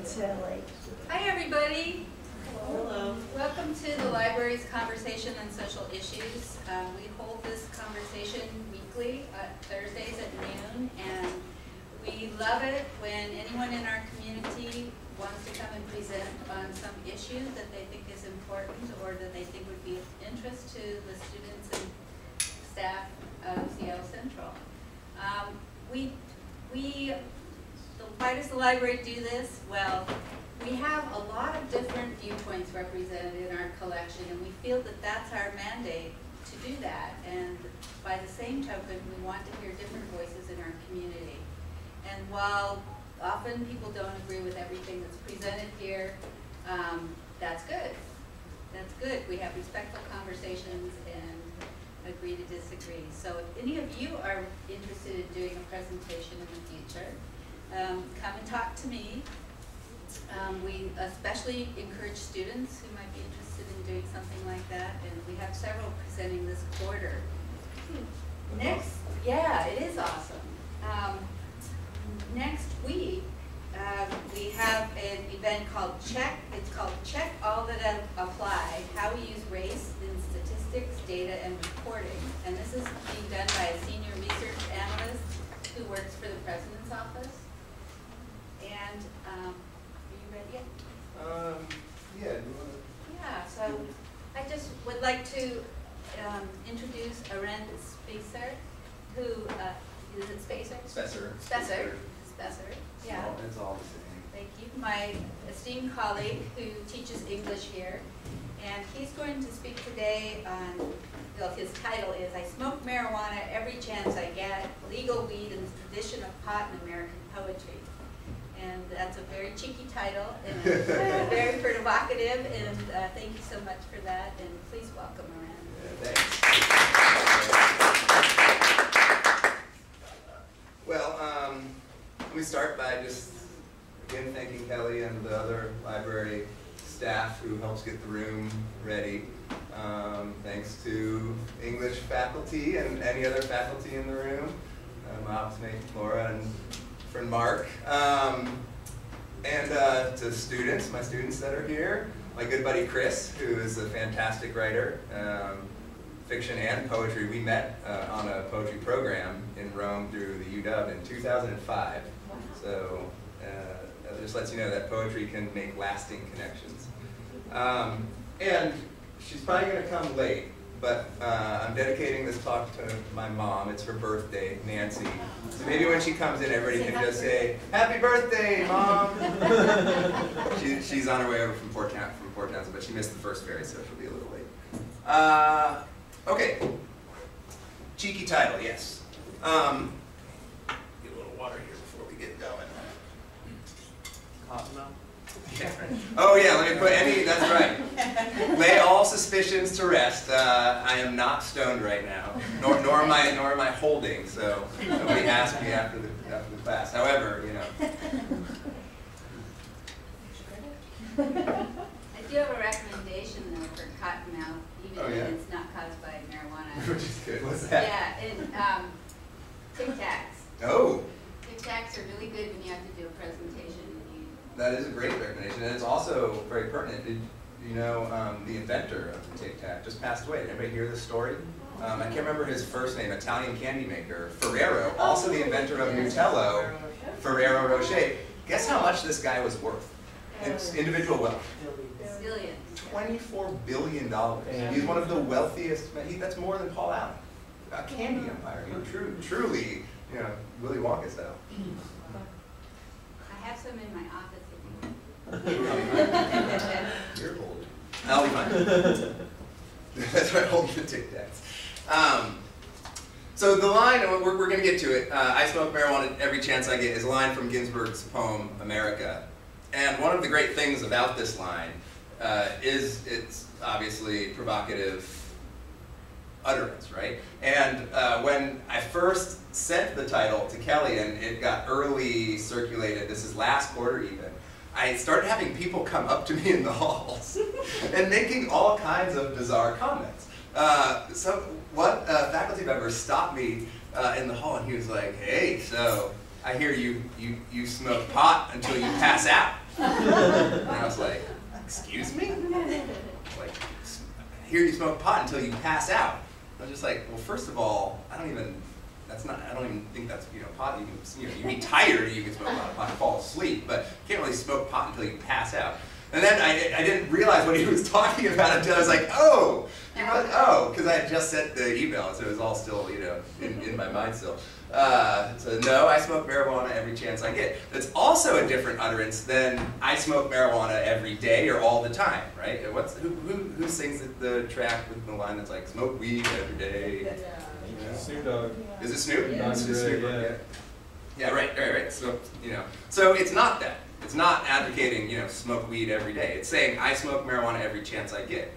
Silly. Hi, everybody. Hello. Welcome to the library's Conversation on Social Issues. We hold this conversation weekly Thursdays at noon, and we love it when anyone in our community wants to come and present on some issue that they think is important or that they think would be of interest to the students and staff of Seattle Central. Why does the library do this? Well, we have a lot of different viewpoints represented in our collection, and we feel that that's our mandate to do that. And by the same token, we want to hear different voices in our community. And while often people don't agree with everything that's presented here, that's good. That's good. We have respectful conversations and agree to disagree. So if any of you are interested in doing a presentation in the future, come and talk to me. We especially encourage students who might be interested in doing something like that, and we have several presenting this quarter. Next, yeah, it is awesome. Next week, we have an event called Check. It's called Check All That Apply, How We Use Race in Statistics, Data, and Reporting. And this is being done by a senior research analyst who works for the President's Office. And are you ready yet? Yeah. Yeah, so I just would like to introduce Arendt Speser, who, is it Speser? Speser. Speser. Speser, yeah. It's all the same. Thank you. My esteemed colleague who teaches English here. And he's going to speak today on, well, his title is, I Smoke Marijuana Every Chance I Get, Legal Weed and the Tradition of Pot in American Poetry. And that's a very cheeky title, and very provocative, and thank you so much for that, and please welcome Arendt. Yeah, thanks. Well, let me start by just, again, thanking Kelly and the other library staff who helps get the room ready. Thanks to English faculty and any other faculty in the room, my ops mate Laura and friend Mark, and to students, my students that are here, my good buddy Chris, who is a fantastic writer, fiction and poetry. We met on a poetry program in Rome through the UW in 2005. So that just lets you know that poetry can make lasting connections. And she's probably going to come late, but I'm dedicating this talk to my mom. It's her birthday, Nancy. So maybe when she comes in, everybody can just say, "Happy birthday, Mom!" She's on her way over from Port Townsend, but she missed the first ferry, so she'll be a little late. Okay. Cheeky title, yes. Get a little water here before we get going. Cotton mouth? Yeah. Oh yeah, let me put that's right. Lay all suspicions to rest. I am not stoned right now, nor am I holding, so nobody asked me after the class. However, you know. I do have a recommendation though for cottonmouth, even Oh, yeah? if it's not caused by marijuana. Which is good. What's that? Yeah, and Tic Tacs. Oh. Tic Tacs are really good when you have to do a presentation. That is a great recommendation, and it's also very pertinent. Did you know the inventor of the Tic Tac just passed away? Did anybody hear this story? I can't remember his first name, Italian candy maker, Ferrero, also the inventor of Nutello, Ferrero Rocher. Guess how much this guy was worth? It's individual wealth. Billions. $24 billion. He's one of the wealthiest men. That's more than Paul Allen. A candy empire. Truly, you know, Willy Wonka style. I have some in my office. You're old. I'll be fine. That's right, holding the Tic Tacs. So the line, we're going to get to it, I smoke marijuana every chance I get, is a line from Ginsberg's poem, America. And one of the great things about this line is its obviously provocative utterance, right? And when I first sent the title to Kelly and it got early circulated, this is last quarter even, I started having people come up to me in the halls and making all kinds of bizarre comments. So one faculty member stopped me in the hall and he was like, "Hey, so I hear you smoke pot until you pass out." And I was like, excuse me? Like, I hear you smoke pot until you pass out. I was just like, well, first of all, I don't even think that's, pot. You can be tired, you can smoke a lot of pot and fall asleep, but you can't really smoke pot until you pass out. And then I didn't realize what he was talking about until I was like, oh, because I had just sent the email, so it was all still, in my mind still. So no, I smoke marijuana every chance I get. That's also a different utterance than I smoke marijuana every day or all the time, right? Who sings the track with the line that's like, smoke weed every day? Yeah. Snoop Dogg. Is it Snoop? Yeah. Snoop, yeah, right. So, so it's not that. It's not advocating, smoke weed every day. It's saying I smoke marijuana every chance I get.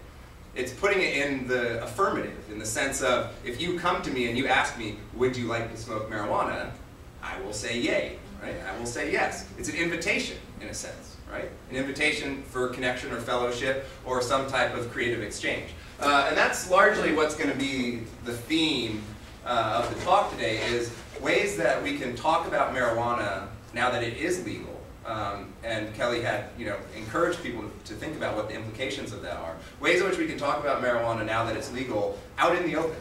It's putting it in the affirmative, in the sense of, if you come to me and you ask me, would you like to smoke marijuana? I will say yay, right? I will say yes. It's an invitation, in a sense, right? An invitation for connection or fellowship or some type of creative exchange. And that's largely what's going to be the theme of the talk today, is ways that we can talk about marijuana now that it is legal. And Kelly had, encouraged people to think about what the implications of that are. Ways in which we can talk about marijuana now that it's legal out in the open.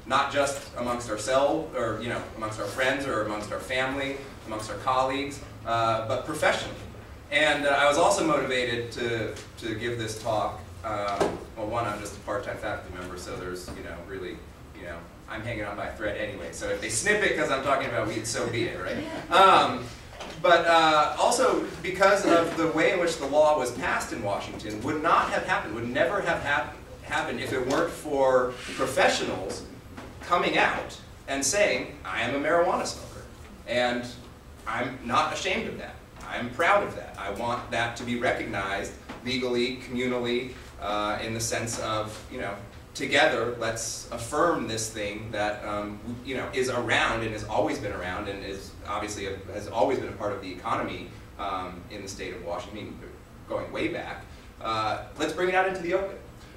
Not just amongst ourselves, or amongst our friends, or amongst our family, amongst our colleagues, but professionally. And I was also motivated to give this talk. Well, one, I'm just a part-time faculty member, so there's, really, I'm hanging on by a thread anyway. So if they snip it because I'm talking about weed, so be it, right? But also because of the way in which the law was passed in Washington, would not have happened, would never have happened if it weren't for professionals coming out and saying, I am a marijuana smoker, and I'm not ashamed of that. I'm proud of that. I want that to be recognized legally, communally, in the sense of, together, let's affirm this thing that is around and has always been around and is obviously has always been a part of the economy in the state of Washington, going way back. Let's bring it out into the open.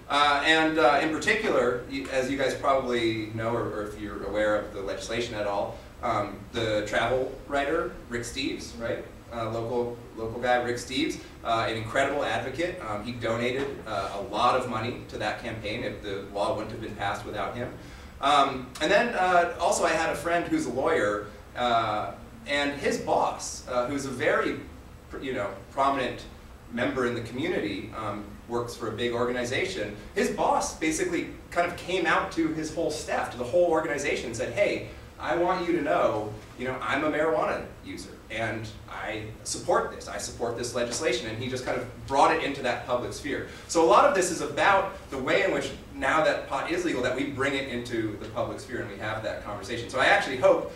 And in particular, as you guys probably know, or if you're aware of the legislation at all, the travel writer, Rick Steves, right? Local guy, Rick Steves, an incredible advocate. He donated a lot of money to that campaign. If the law wouldn't have been passed without him. And then also I had a friend who's a lawyer, and his boss, who's a very prominent member in the community, works for a big organization. His boss basically kind of came out to his whole staff, to the whole organization, and said, hey, I want you to know, I'm a marijuana user, and I support this. I support this legislation. And he just kind of brought it into that public sphere. So a lot of this is about the way in which, now that pot is legal, that we bring it into the public sphere and we have that conversation. So I actually hope,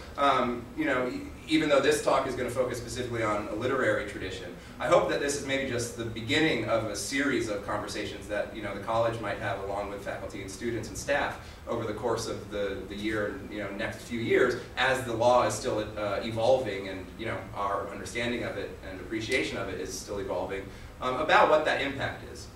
even though this talk is going to focus specifically on a literary tradition, I hope that this is maybe just the beginning of a series of conversations that the college might have along with faculty and students and staff over the course of the year and next few years, as the law is still evolving and our understanding of it and appreciation of it is still evolving, about what that impact is.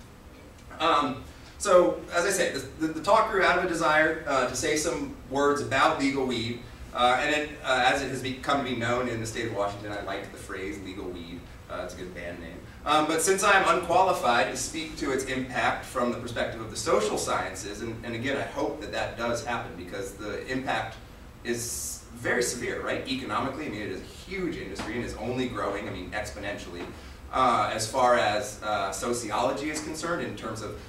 So as I say, the talk grew out of a desire to say some words about legal weed. And as it has come to be known in the state of Washington, I like the phrase legal weed. It's a good band name. But since I am unqualified to speak to its impact from the perspective of the social sciences, and again, I hope that that does happen, because the impact is very severe, right? Economically, I mean, it is a huge industry and is only growing, I mean, exponentially. As far as sociology is concerned, in terms of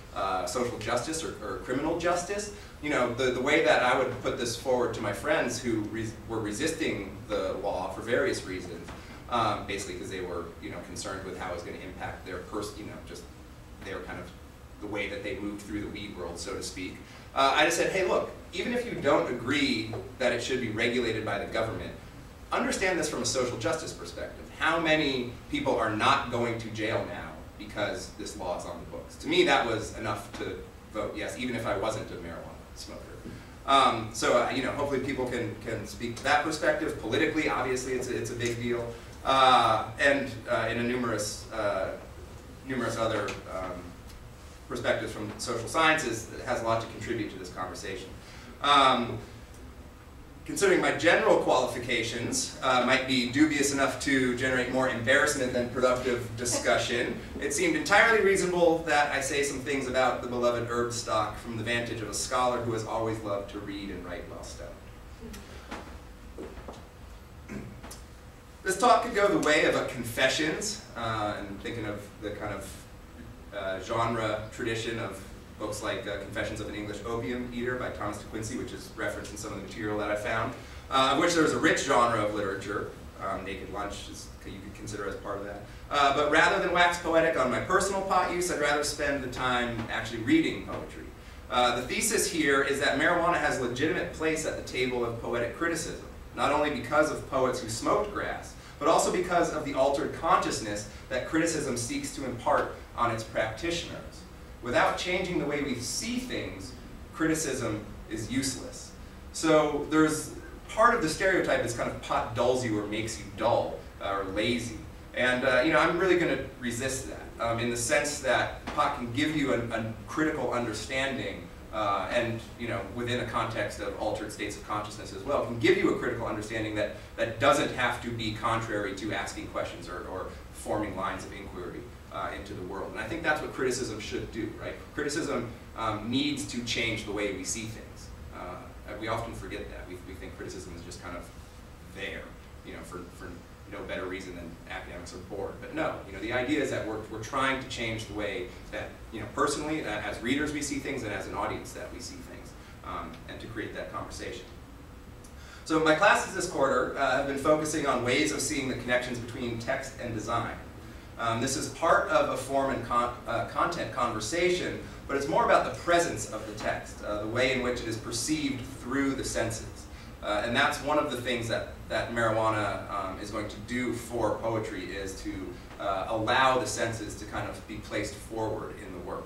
social justice or criminal justice, the way that I would put this forward to my friends who were resisting the law for various reasons, basically because they were concerned with how it was going to impact their just their kind of the way that they moved through the weed world, so to speak. I just said, hey, look, even if you don't agree that it should be regulated by the government, understand this from a social justice perspective. How many people are not going to jail now because this law is on the books? To me, that was enough to vote yes, even if I wasn't a marijuana smoker. So hopefully people can speak to that perspective. Politically, obviously, it's a big deal, and in a numerous other perspectives from social sciences, it has a lot to contribute to this conversation. considering my general qualifications might be dubious enough to generate more embarrassment than productive discussion, it seemed entirely reasonable that I say some things about the beloved herb stock from the vantage of a scholar who has always loved to read and write well stoned. This talk could go the way of a confessions, and thinking of the kind of genre tradition of books like Confessions of an English Opium Eater by Thomas de Quincey, which is referenced in some of the material that I found, of which there's a rich genre of literature. Naked Lunch you could consider as part of that. But rather than wax poetic on my personal pot use, I'd rather spend the time actually reading poetry. The thesis here is that marijuana has legitimate place at the table of poetic criticism, not only because of poets who smoked grass, but also because of the altered consciousness that criticism seeks to impart on its practitioners. Without changing the way we see things, criticism is useless. So there's part of the stereotype is kind of pot dulls you or makes you dull or lazy. And I'm really going to resist that in the sense that pot can give you a critical understanding and within a context of altered states of consciousness as well, can give you a critical understanding that doesn't have to be contrary to asking questions or forming lines of inquiry into the world. And I think that's what criticism should do, right? Criticism needs to change the way we see things. We often forget that. We think criticism is just kind of there, for no better reason than academics are bored. But no, the idea is that we're trying to change the way that, personally, as readers we see things and as an audience that we see things, and to create that conversation. So my classes this quarter have been focusing on ways of seeing the connections between text and design. This is part of a form and content conversation, but it's more about the presence of the text, the way in which it is perceived through the senses. And that's one of the things that marijuana is going to do for poetry, is to allow the senses to kind of be placed forward in the work.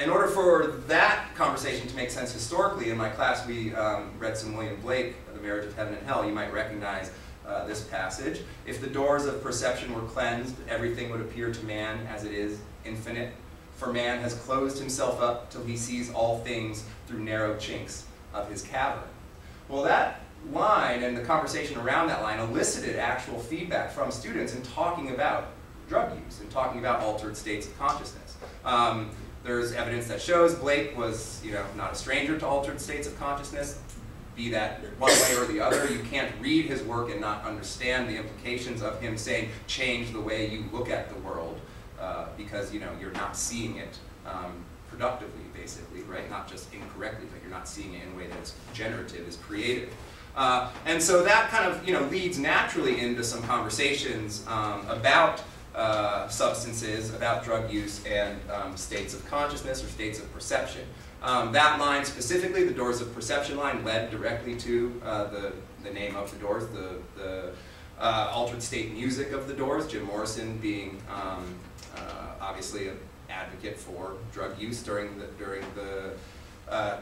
In order for that conversation to make sense historically, in my class we read some William Blake, The Marriage of Heaven and Hell. You might recognize this passage. If the doors of perception were cleansed, everything would appear to man as it is, infinite. For man has closed himself up till he sees all things through narrow chinks of his cavern. Well, that line and the conversation around that line elicited actual feedback from students in talking about drug use and talking about altered states of consciousness. There's evidence that shows Blake was, not a stranger to altered states of consciousness. Be that one way or the other, you can't read his work and not understand the implications of him saying, change the way you look at the world, because you're not seeing it productively, basically, right? Not just incorrectly, but you're not seeing it in a way that's generative, is creative. And so that kind of leads naturally into some conversations about substances, about drug use, and states of consciousness or states of perception. That line specifically, the Doors of Perception line, led directly to the name of the Doors, the altered state music of the Doors, Jim Morrison being obviously an advocate for drug use during the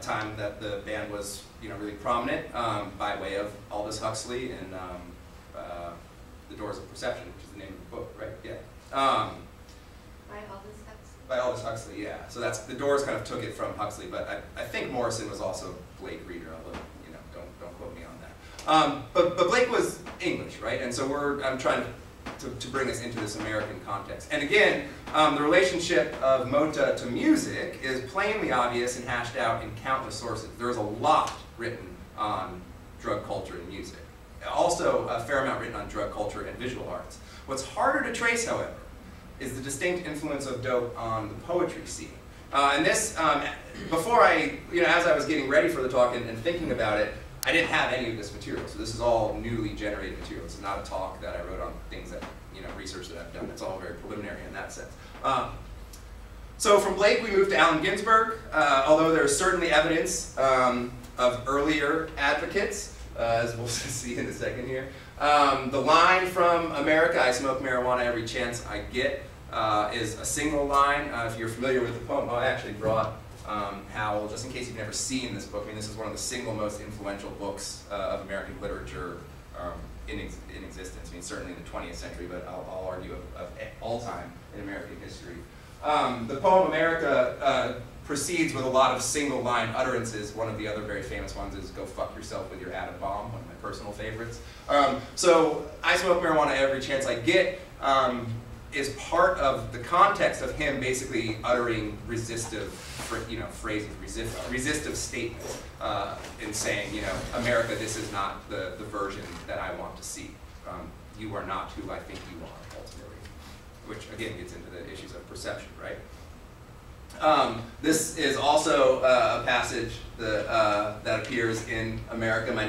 time that the band was really prominent, by way of Aldous Huxley and The Doors of Perception, which is the name of the book, right? Yeah. By Aldous Huxley? By Aldous Huxley, yeah. So that's, the Doors kind of took it from Huxley, but I think Morrison was also a Blake reader, although, don't quote me on that. But Blake was English, right? And so I'm trying to bring us into this American context. And again, the relationship of Mota to music is plainly obvious and hashed out in countless sources. There's a lot written on drug culture and music. Also, a fair amount written on drug culture and visual arts. What's harder to trace, however, is the distinct influence of dope on the poetry scene. And this, before as I was getting ready for the talk and thinking about it, I didn't have any of this material, so this is all newly generated material. It's not a talk that I wrote on things that, research that I've done. It's all very preliminary in that sense. So from Blake, we moved to Allen Ginsberg, although there's certainly evidence of earlier advocates, as we'll see in a second here. The line from America, I smoke marijuana every chance I get, is a single line. If you're familiar with the poem, I actually brought Howell, just in case you've never seen this book. I mean, this is one of the single most influential books of American literature in existence. I mean, certainly in the 20th century, but I'll argue of all time in American history. The poem America proceeds with a lot of single-line utterances. One of the other very famous ones is "Go fuck yourself with your atom bomb," one of my personal favorites. So I smoke marijuana every chance I get is part of the context of him basically uttering resistive, phrases, resistive statements, and saying, America, this is not the version that I want to see. You are not who I think you are, ultimately. Which, again, gets into the issues of perception, right? This is also a passage that appears in America. My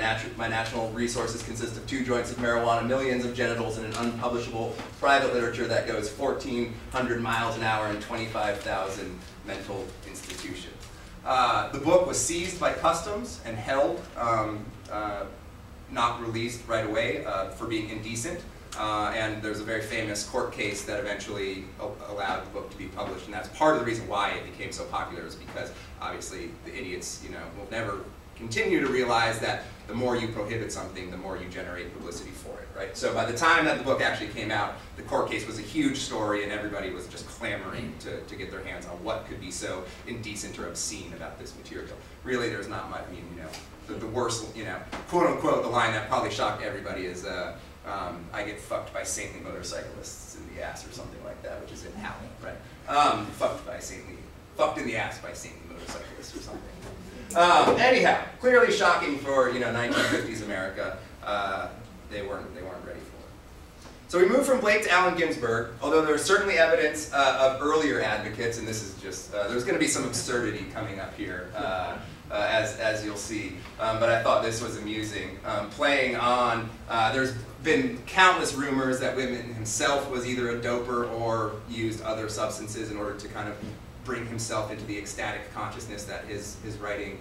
national resources consist of 2 joints of marijuana, millions of genitals, and an unpublishable private literature that goes 1,400 miles an hour and 25,000 mental institutions. The book was seized by customs and held, not released right away for being indecent. And there's a very famous court case that eventually allowed the book to be published, and that's part of the reason why it became so popular, is because obviously the idiots, will never continue to realize that the more you prohibit something, the more you generate publicity for it, right? So by the time that the book actually came out, the court case was a huge story, and everybody was just clamoring to get their hands on what could be so indecent or obscene about this material. Really, there's not much. The worst, quote unquote, the line that probably shocked everybody is. I get fucked by saintly motorcyclists in the ass or something like that, which is in Howell, right? Fucked in the ass by saintly motorcyclists or something. Anyhow, clearly shocking for 1950s America. They weren't ready for it. So we move from Blake to Allen Ginsberg, although there's certainly evidence of earlier advocates, and this is just there's going to be some absurdity coming up here. As you'll see, but I thought this was amusing. Playing on, there's been countless rumors that Whitman himself was either a doper or used other substances in order to kind of bring himself into the ecstatic consciousness that his writing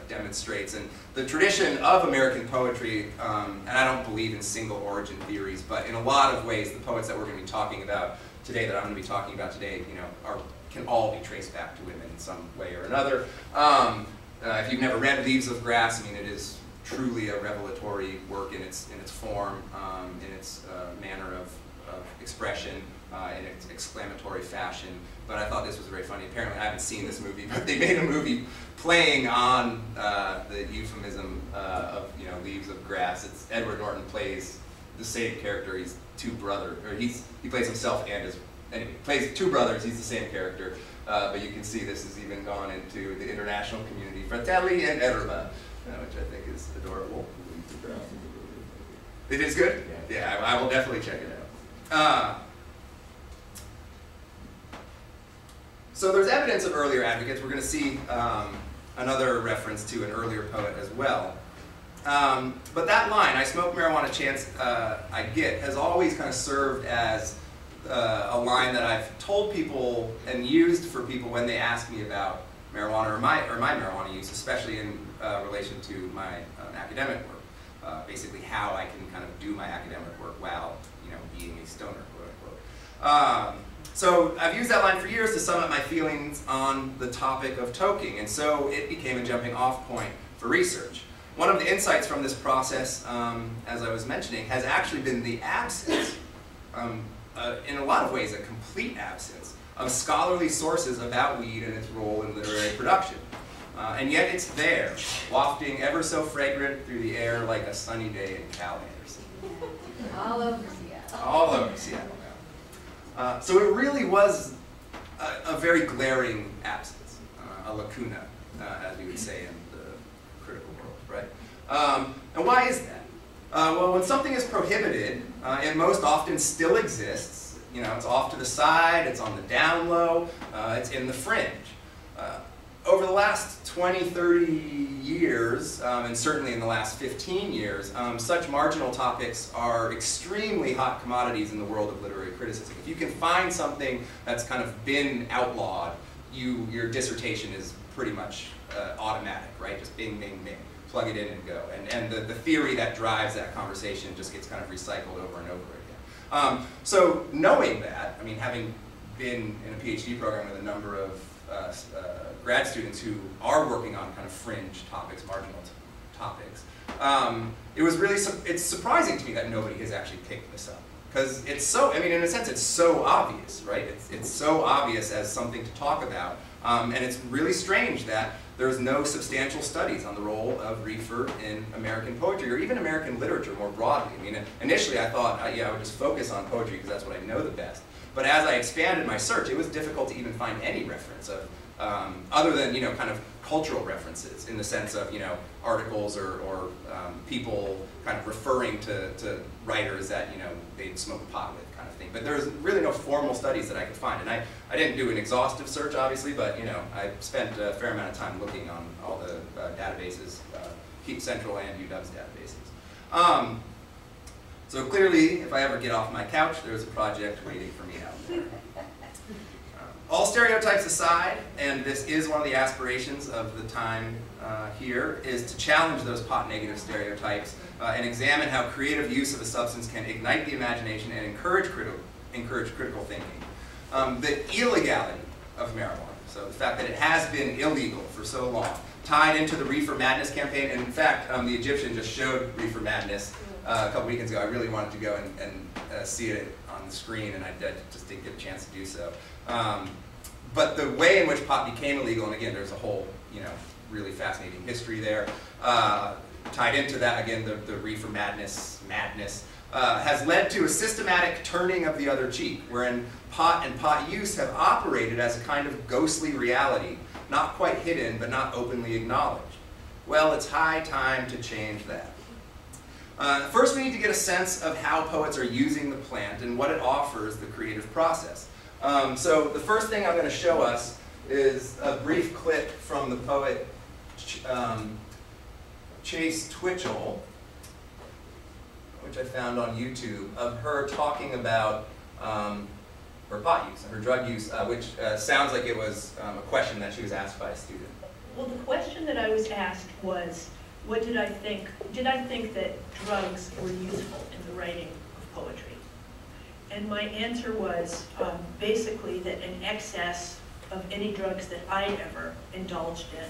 demonstrates. And the tradition of American poetry, and I don't believe in single origin theories, but in a lot of ways, the poets that we're going to be talking about today, that I'm going to be talking about today, can all be traced back to women in some way or another. If you've never read Leaves of Grass, it is truly a revelatory work in its form, in its manner of expression, in its exclamatory fashion. But I thought this was very funny. Apparently, I haven't seen this movie, but they made a movie playing on the euphemism of Leaves of Grass. It's Edward Norton plays the same character. He's two brothers, or he plays himself and his. Anyway, plays 2 brothers, he's the same character, but you can see this has even gone into the international community, Fratelli and Erba, which I think is adorable. It is good? Yeah, I will definitely check it out. So there's evidence of earlier advocates. We're going to see another reference to an earlier poet as well. But that line, I smoke marijuana chance I get, has always kind of served as a line that I've told people and used for people when they ask me about marijuana or my marijuana use, especially in relation to my academic work. Basically, how I can kind of do my academic work while being a stoner, quote unquote. So I've used that line for years to sum up my feelings on the topic of toking, and so it became a jumping off point for research. One of the insights from this process, as I was mentioning, has actually been the absence, in a lot of ways a complete absence, of scholarly sources about weed and its role in literary production. And yet it's there, wafting ever so fragrant through the air like a sunny day in Cal Anderson. All over Seattle. All over Seattle now. So it really was a very glaring absence, a lacuna, as we would say in the critical world, right? And why is that? Well, when something is prohibited, it most often still exists. It's off to the side, it's on the down low, it's in the fringe. Over the last 20, 30 years, and certainly in the last 15 years, such marginal topics are extremely hot commodities in the world of literary criticism. If you can find something that's kind of been outlawed, your dissertation is pretty much automatic, right? Just bing, bing, bing. Plug it in and go. And the theory that drives that conversation just gets kind of recycled over and over again. So knowing that, having been in a PhD program with a number of grad students who are working on kind of fringe topics, marginal topics, it's surprising to me that nobody has actually picked this up. Because it's so, I mean, in a sense, it's so obvious, right? It's so obvious as something to talk about. And it's really strange that there's no substantial studies on the role of reefer in American poetry, or even American literature more broadly. I mean, initially I thought, yeah, I would just focus on poetry because that's what I know the best. But as I expanded my search, it was difficult to even find any reference of, other than, kind of cultural references in the sense of, articles or people kind of referring to writers that, they'd smoke pot with kind of thing. But there's really no formal studies that I could find. And I didn't do an exhaustive search, obviously, but, I spent a fair amount of time looking on all the databases, Keep Central and UW's databases. So clearly, if I ever get off my couch, there's a project waiting for me out there. All stereotypes aside, and this is one of the aspirations of the time here, is to challenge those pot-negative stereotypes and examine how creative use of a substance can ignite the imagination and encourage critical thinking. The illegality of marijuana, so the fact that it has been illegal for so long, tied into the Reefer Madness campaign, and in fact, the Egyptian just showed Reefer Madness a couple weekends ago. I really wanted to go and see it on the screen, and I just didn't get a chance to do so. But the way in which pot became illegal, and again, there's a whole, really fascinating history there, tied into that, again, the Reefer Madness, has led to a systematic turning of the other cheek, wherein pot and pot use have operated as a kind of ghostly reality, not quite hidden, but not openly acknowledged. Well, it's high time to change that. First, we need to get a sense of how poets are using the plant and what it offers the creative process. So the first thing I'm going to show us is a brief clip from the poet Chase Twitchell, which I found on YouTube, of her talking about her pot use, her drug use, which sounds like it was a question that she was asked by a student. Well, the question that I was asked was, what did I think? Did I think that drugs were useful in the writing of poetry? And my answer was basically that an excess of any drugs that I ever indulged in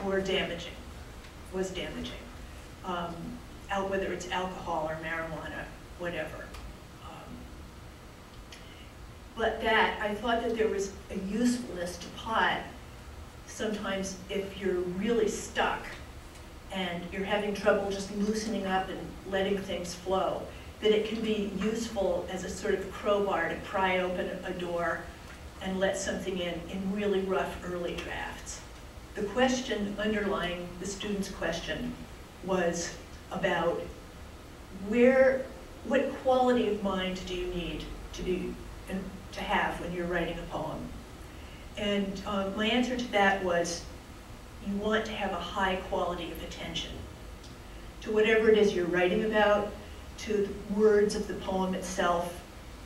were damaging, whether it's alcohol or marijuana, whatever. But that, I thought that there was a usefulness to pot sometimes if you're really stuck and you're having trouble just loosening up and letting things flow, that it can be useful as a sort of crowbar to pry open a door and let something in really rough early drafts. The question underlying the student's question was about what quality of mind do you need to have when you're writing a poem? And my answer to that was, you want to have a high quality of attention to whatever it is you're writing about, to the words of the poem itself,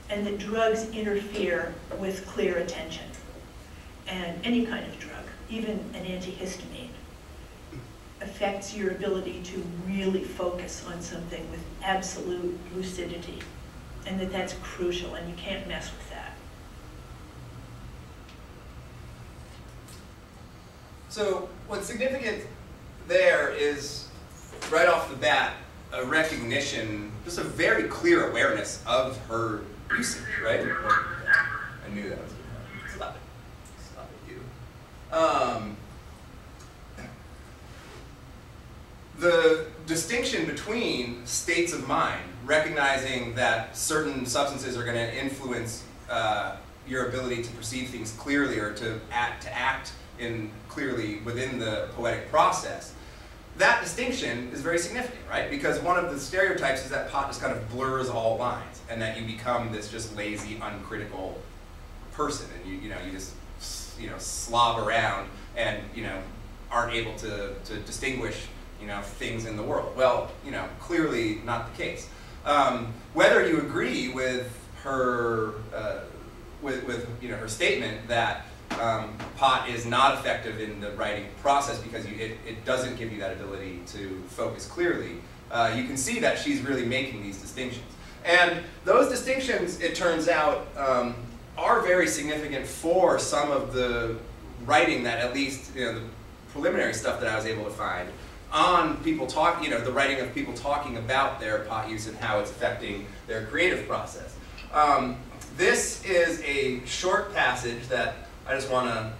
and that drugs interfere with clear attention. And any kind of drug, even an antihistamine, affects your ability to really focus on something with absolute lucidity, and that's crucial, and you can't mess with that. So what's significant there is, right off the bat, a recognition, just a very clear awareness of her usage, right? I knew that was going to happen. Stop it. Stop it, you. The distinction between states of mind, recognizing that certain substances are going to influence your ability to perceive things clearly or to act clearly within the poetic process, that distinction is very significant, right? Because one of the stereotypes is that pot just kind of blurs all lines, and that you become this just lazy, uncritical person, and you just slob around and aren't able to distinguish things in the world. Well, clearly not the case. Whether you agree with her her statement that pot is not effective in the writing process because it doesn't give you that ability to focus clearly, you can see that she's really making these distinctions. And those distinctions, it turns out, are very significant for some of the writing that, at least the preliminary stuff that I was able to find, on people the writing of people talking about their pot use and how it's affecting their creative process. This is a short passage that I just want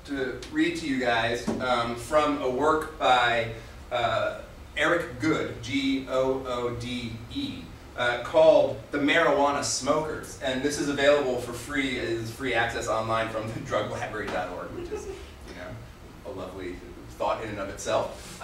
to read to you guys from a work by Eric Good, G-O-O-D-E, called The Marijuana Smokers. And this is available for free, is free access online from druglibrary.org, which is, a lovely thought in and of itself.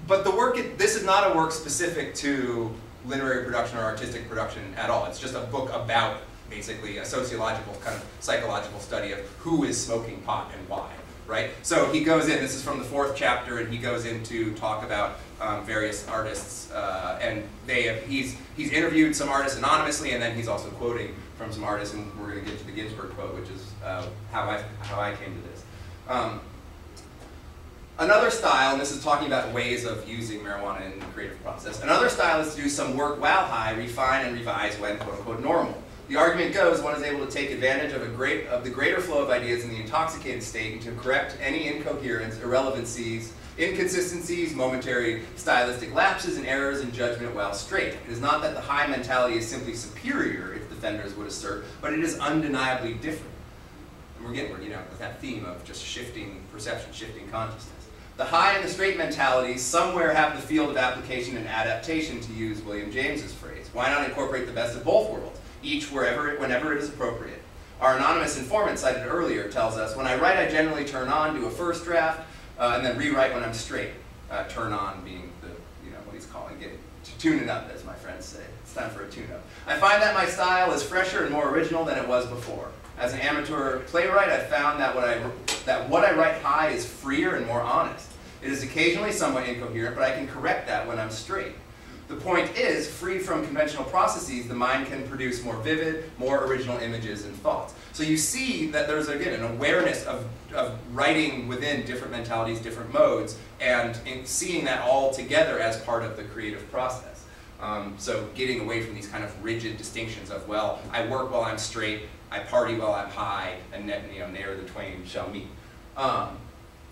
But the work, this is not a work specific to literary production or artistic production at all. It's just a book about basically a sociological, kind of psychological study of who is smoking pot and why, right? So he goes in, this is from the 4th chapter, and he goes in to talk about various artists, and he's interviewed some artists anonymously, and then he's also quoting from some artists, and we're going to get to the Ginsberg quote, which is how I came to this. Another style, and this is talking about ways of using marijuana in the creative process, another style is to do some work while high, refine and revise when quote-unquote normal. The argument goes, one is able to take advantage of the greater flow of ideas in the intoxicated state and to correct any incoherence, irrelevancies, inconsistencies, momentary stylistic lapses, and errors in judgment while straight. It is not that the high mentality is simply superior, if defenders would assert, but it is undeniably different. And we're with that theme of just shifting perception, shifting consciousness. The high and the straight mentalities somewhere have the field of application and adaptation, to use William James's phrase. Why not incorporate the best of both worlds, each whenever it is appropriate? Our anonymous informant cited earlier tells us, when I write, I generally turn on, do a first draft, and then rewrite when I'm straight. Turn on being the, what he's calling it, to tune it up, as my friends say. It's time for a tune-up. I find that my style is fresher and more original than it was before. As an amateur playwright, I found that what I write high is freer and more honest. It is occasionally somewhat incoherent, but I can correct that when I'm straight. The point is, free from conventional processes, the mind can produce more vivid, more original images and thoughts. So you see that there's, again, an awareness of writing within different mentalities, different modes, and seeing that all together as part of the creative process. So getting away from these kind of rigid distinctions of, well, I work while I'm straight, I party while I'm high, and ne'er the twain shall meet.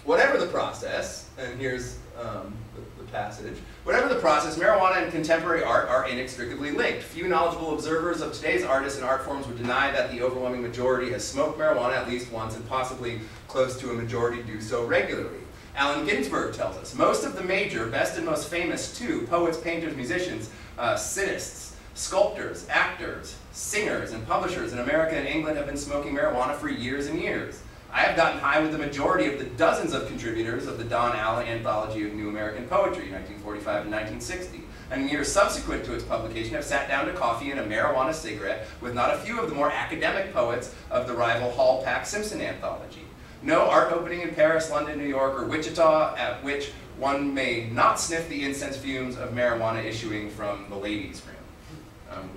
Whatever the process, and here's the passage, whatever the process, marijuana and contemporary art are inextricably linked. Few knowledgeable observers of today's artists and art forms would deny that the overwhelming majority has smoked marijuana at least once, and possibly close to a majority do so regularly. Allen Ginsberg tells us, most of the major, best and most famous too, poets, painters, musicians, cynists, sculptors, actors, singers, and publishers in America and England have been smoking marijuana for years and years. I have gotten high with the majority of the dozens of contributors of the Don Allen Anthology of New American Poetry, 1945 and 1960, and in years subsequent to its publication have sat down to coffee and a marijuana cigarette with not a few of the more academic poets of the rival Hall Pack Simpson anthology. No art opening in Paris, London, New York, or Wichita at which one may not sniff the incense fumes of marijuana issuing from the ladies' room.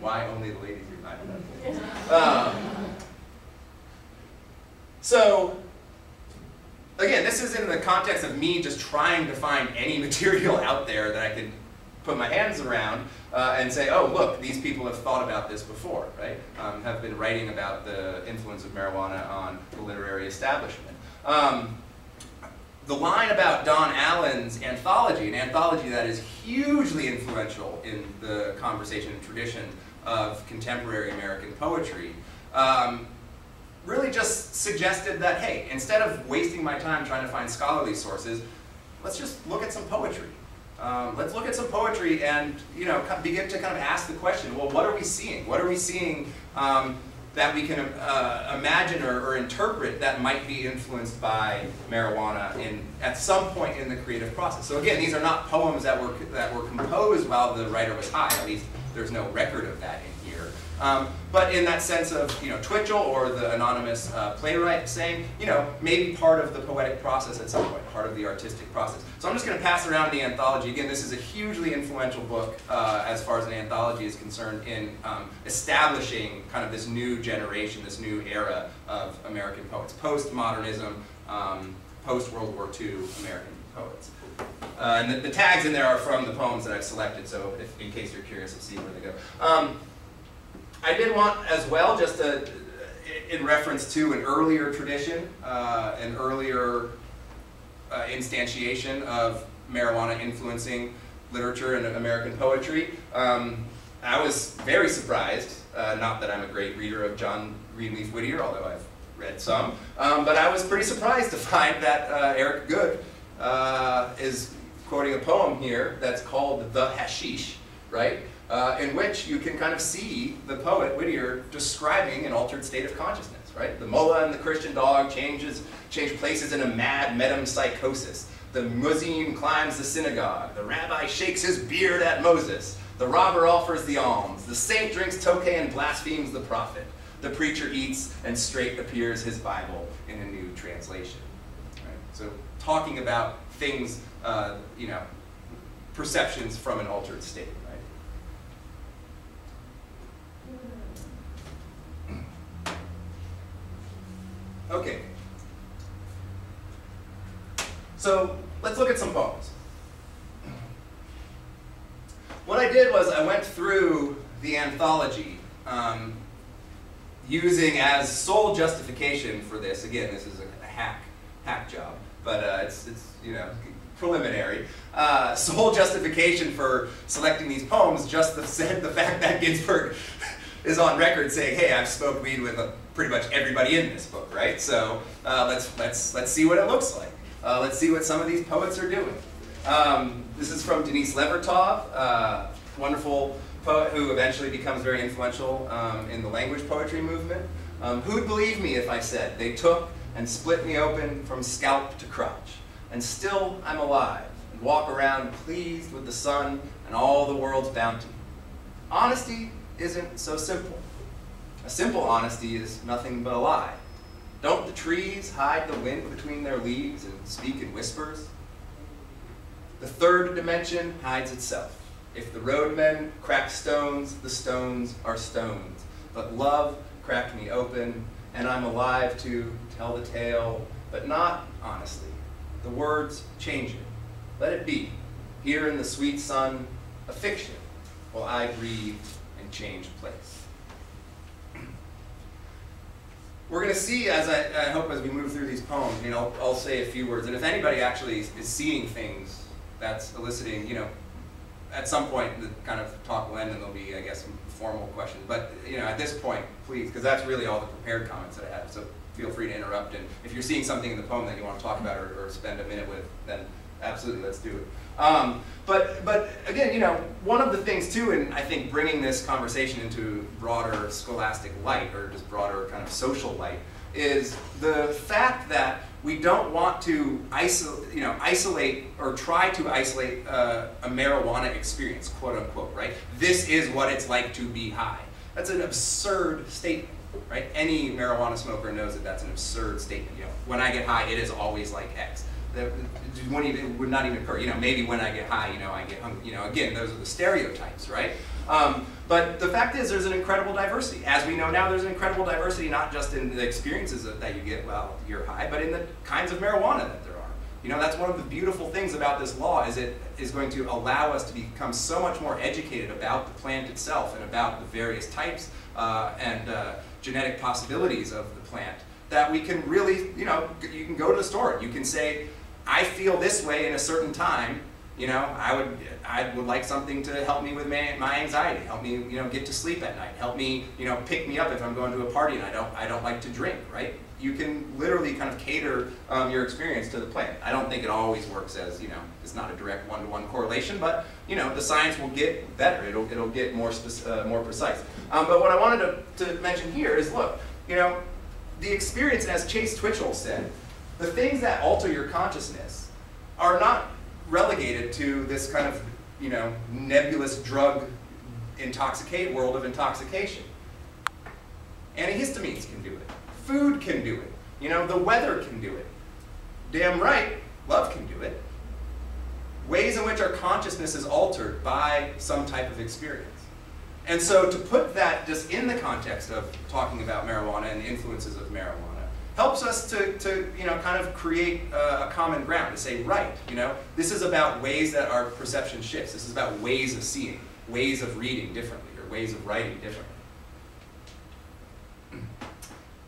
Why only the ladies' room? I don't know. So, again, this is in the context of me just trying to find any material out there that I could put my hands around and say, oh, look, these people have thought about this before, right? Have been writing about the influence of marijuana on the literary establishment. The line about Don Allen's anthology, an anthology that is hugely influential in the conversation and tradition of contemporary American poetry, really just suggested that, hey, instead of wasting my time trying to find scholarly sources, let's just look at some poetry. Let's look at some poetry and begin to kind of ask the question, well, what are we seeing? What are we seeing that we can imagine or interpret that might be influenced by marijuana at some point in the creative process? So again, these are not poems that were composed while the writer was high. At least there's no record of that in here. But in that sense of Twitchell or the anonymous playwright saying, maybe part of the poetic process at some point, part of the artistic process. So I'm just going to pass around the anthology. Again, this is a hugely influential book as far as an anthology is concerned in establishing kind of this new generation, this new era of American poets, post-modernism, post-World War II American poets. And the tags in there are from the poems that I've selected, so in case you're curious, you'll see where they go. I did want as well just to in reference to an earlier tradition, an earlier instantiation of marijuana influencing literature and American poetry. I was very surprised, not that I'm a great reader of John Greenleaf Whittier, although I've read some, but I was pretty surprised to find that Eric Goode is quoting a poem here that's called The Hashish, right? In which you can kind of see the poet Whittier describing an altered state of consciousness, right? The mullah and the Christian dog change places in a mad metempsychosis. The muezzin climbs the synagogue. The rabbi shakes his beard at Moses. The robber offers the alms. The saint drinks tokay and blasphemes the prophet. The preacher eats, and straight appears his Bible in a new translation. Right? So talking about things, you know, perceptions from an altered state. Right? Okay. So let's look at some poems. What I did was I went through the anthology using as sole justification for this. Again, this is a hack job, but it's you know, preliminary. Sole justification for selecting these poems, just the fact that Ginsberg is on record saying, "Hey, I've smoked weed with pretty much everybody in this book," right? So let's see what it looks like. Let's see what some of these poets are doing. This is from Denise Levertov, wonderful poet who eventually becomes very influential in the language poetry movement. Who'd believe me if I said they took and split me open from scalp to crotch, and still I'm alive and walk around pleased with the sun and all the world's bounty. Honesty isn't so simple. A simple honesty is nothing but a lie. Don't the trees hide the wind between their leaves and speak in whispers? The third dimension hides itself. If the roadmen crack stones, the stones are stones. But love cracked me open, and I'm alive to tell the tale, but not honestly. The words change it. Let it be, here in the sweet sun, a fiction, while I breathe and change place. We're going to see, as I hope as we move through these poems, you know, I'll say a few words, and if anybody actually is seeing things that's eliciting, you know, at some point the kind of talk will end and there'll be, I guess, some formal questions. But, you know, at this point, please, because that's really all the prepared comments that I have, so feel free to interrupt. And if you're seeing something in the poem that you want to talk about or spend a minute with, then absolutely, let's do it. But again, you know, one of the things too, and I think bringing this conversation into broader scholastic light, or just broader kind of social light, is the fact that we don't want to isolate or try to isolate a marijuana experience, quote unquote, right? This is what it's like to be high. That's an absurd statement, right? Any marijuana smoker knows that that's an absurd statement. You know, when I get high, it is always like X. It would not even occur. You know, maybe when I get high, you know, I get hungry. You know, again, those are the stereotypes, right? But the fact is, there's an incredible diversity. As we know now, there's an incredible diversity, not just in the experiences that you get while you're high, but in the kinds of marijuana that there are. You know, that's one of the beautiful things about this law, is it is going to allow us to become so much more educated about the plant itself and about the various types and genetic possibilities of the plant, that we can really, you know, you can go to the store, you can say, I feel this way in a certain time, you know, I would like something to help me with my anxiety, help me, you know, get to sleep at night, help me, you know, pick me up if I'm going to a party and I don't like to drink, right? You can literally kind of cater your experience to the plant. I don't think it always works as, you know, it's not a direct one-to-one correlation, but, you know, the science will get better. It'll get more precise. But what I wanted to mention here is, look, you know, the experience, as Chase Twitchell said, the things that alter your consciousness are not relegated to this kind of, you know, nebulous drug world of intoxication. Antihistamines can do it. Food can do it. You know, the weather can do it. Damn right, love can do it. Ways in which our consciousness is altered by some type of experience. And so to put that just in the context of talking about marijuana and the influences of marijuana helps us to you know, kind of create a common ground, to say, right, you know, this is about ways that our perception shifts. This is about ways of seeing, ways of reading differently, or ways of writing differently.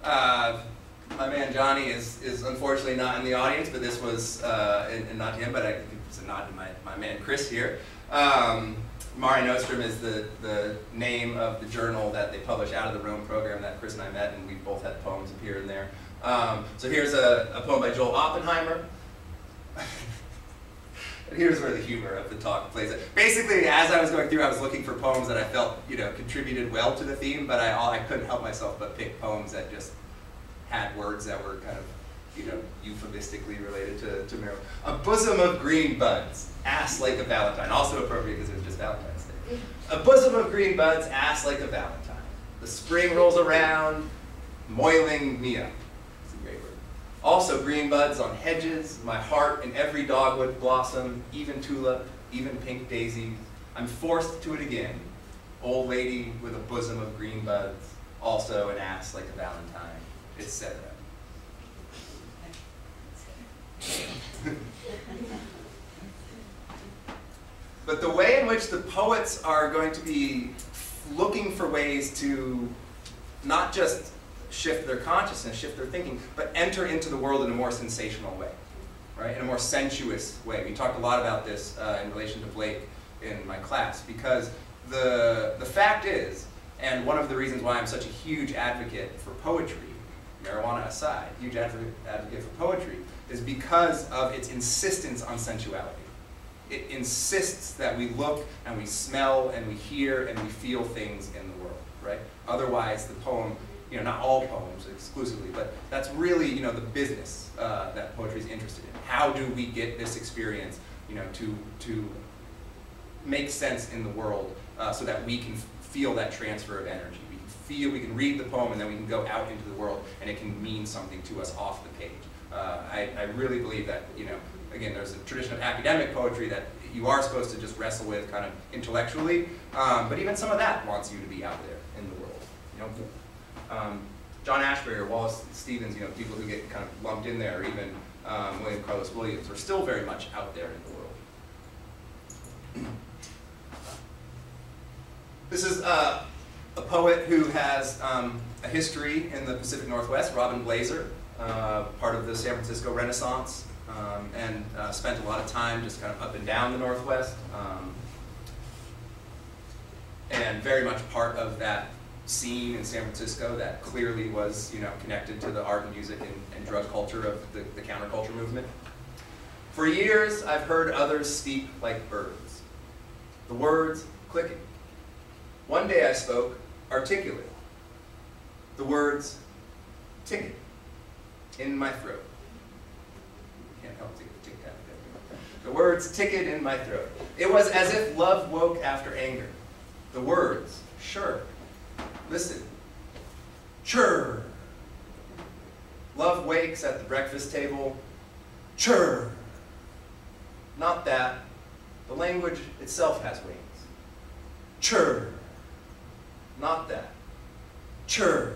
My man Johnny is unfortunately not in the audience, but this was, and not him, but I think it's a nod to my man Chris here. Mare Nostrum is the name of the journal that they publish out of the Rome program that Chris and I met, and we both had poems appear in there. So here's a poem by Joel Oppenheimer. Here's where the humor of the talk plays it. Basically, as I was going through, I was looking for poems that I felt, contributed well to the theme, but I couldn't help myself but pick poems that just had words that were kind of, euphemistically related to marijuana. A bosom of green buds, ass like a valentine. Also appropriate because it was just Valentine's Day. A bosom of green buds, ass like a valentine. The spring rolls around, moiling me up. It's a great word. Also green buds on hedges, my heart in every dogwood blossom, even tulip, even pink daisies. I'm forced to it again. Old lady with a bosom of green buds, also an ass like a valentine, etc. But the way in which the poets are going to be looking for ways to not just shift their consciousness, shift their thinking, but enter into the world in a more sensational way, right? In a more sensuous way. We talked a lot about this in relation to Blake in my class, because the fact is, and one of the reasons why I'm such a huge advocate for poetry, marijuana aside, huge advocate for poetry, is because of its insistence on sensuality. It insists that we look and we smell and we hear and we feel things in the world, right? Otherwise, the poem, not all poems exclusively, but that's really, the business that poetry is interested in. How do we get this experience, to make sense in the world so that we can feel that transfer of energy. We can read the poem and then we can go out into the world and it can mean something to us off the page. I really believe that, again, there's a tradition of academic poetry that you are supposed to just wrestle with kind of intellectually, but even some of that wants you to be out there in the world. John Ashbery or Wallace Stevens, people who get kind of lumped in there, or even William Carlos Williams, are still very much out there in the world. This is a poet who has a history in the Pacific Northwest, Robin Blazer, part of the San Francisco Renaissance, and spent a lot of time just kind of up and down the Northwest, and very much part of that scene in San Francisco that clearly was, connected to the art and music and drug culture of the counterculture movement. For years, I've heard others speak like birds, the words clicking. One day I spoke articulate, the words ticket in my throat. Can't help tick tap. The words ticket in my throat. It was as if love woke after anger. The words, sure. Listen. Churr. Love wakes at the breakfast table. Churr. Not that. The language itself has wings. Churr. Not that. Churr.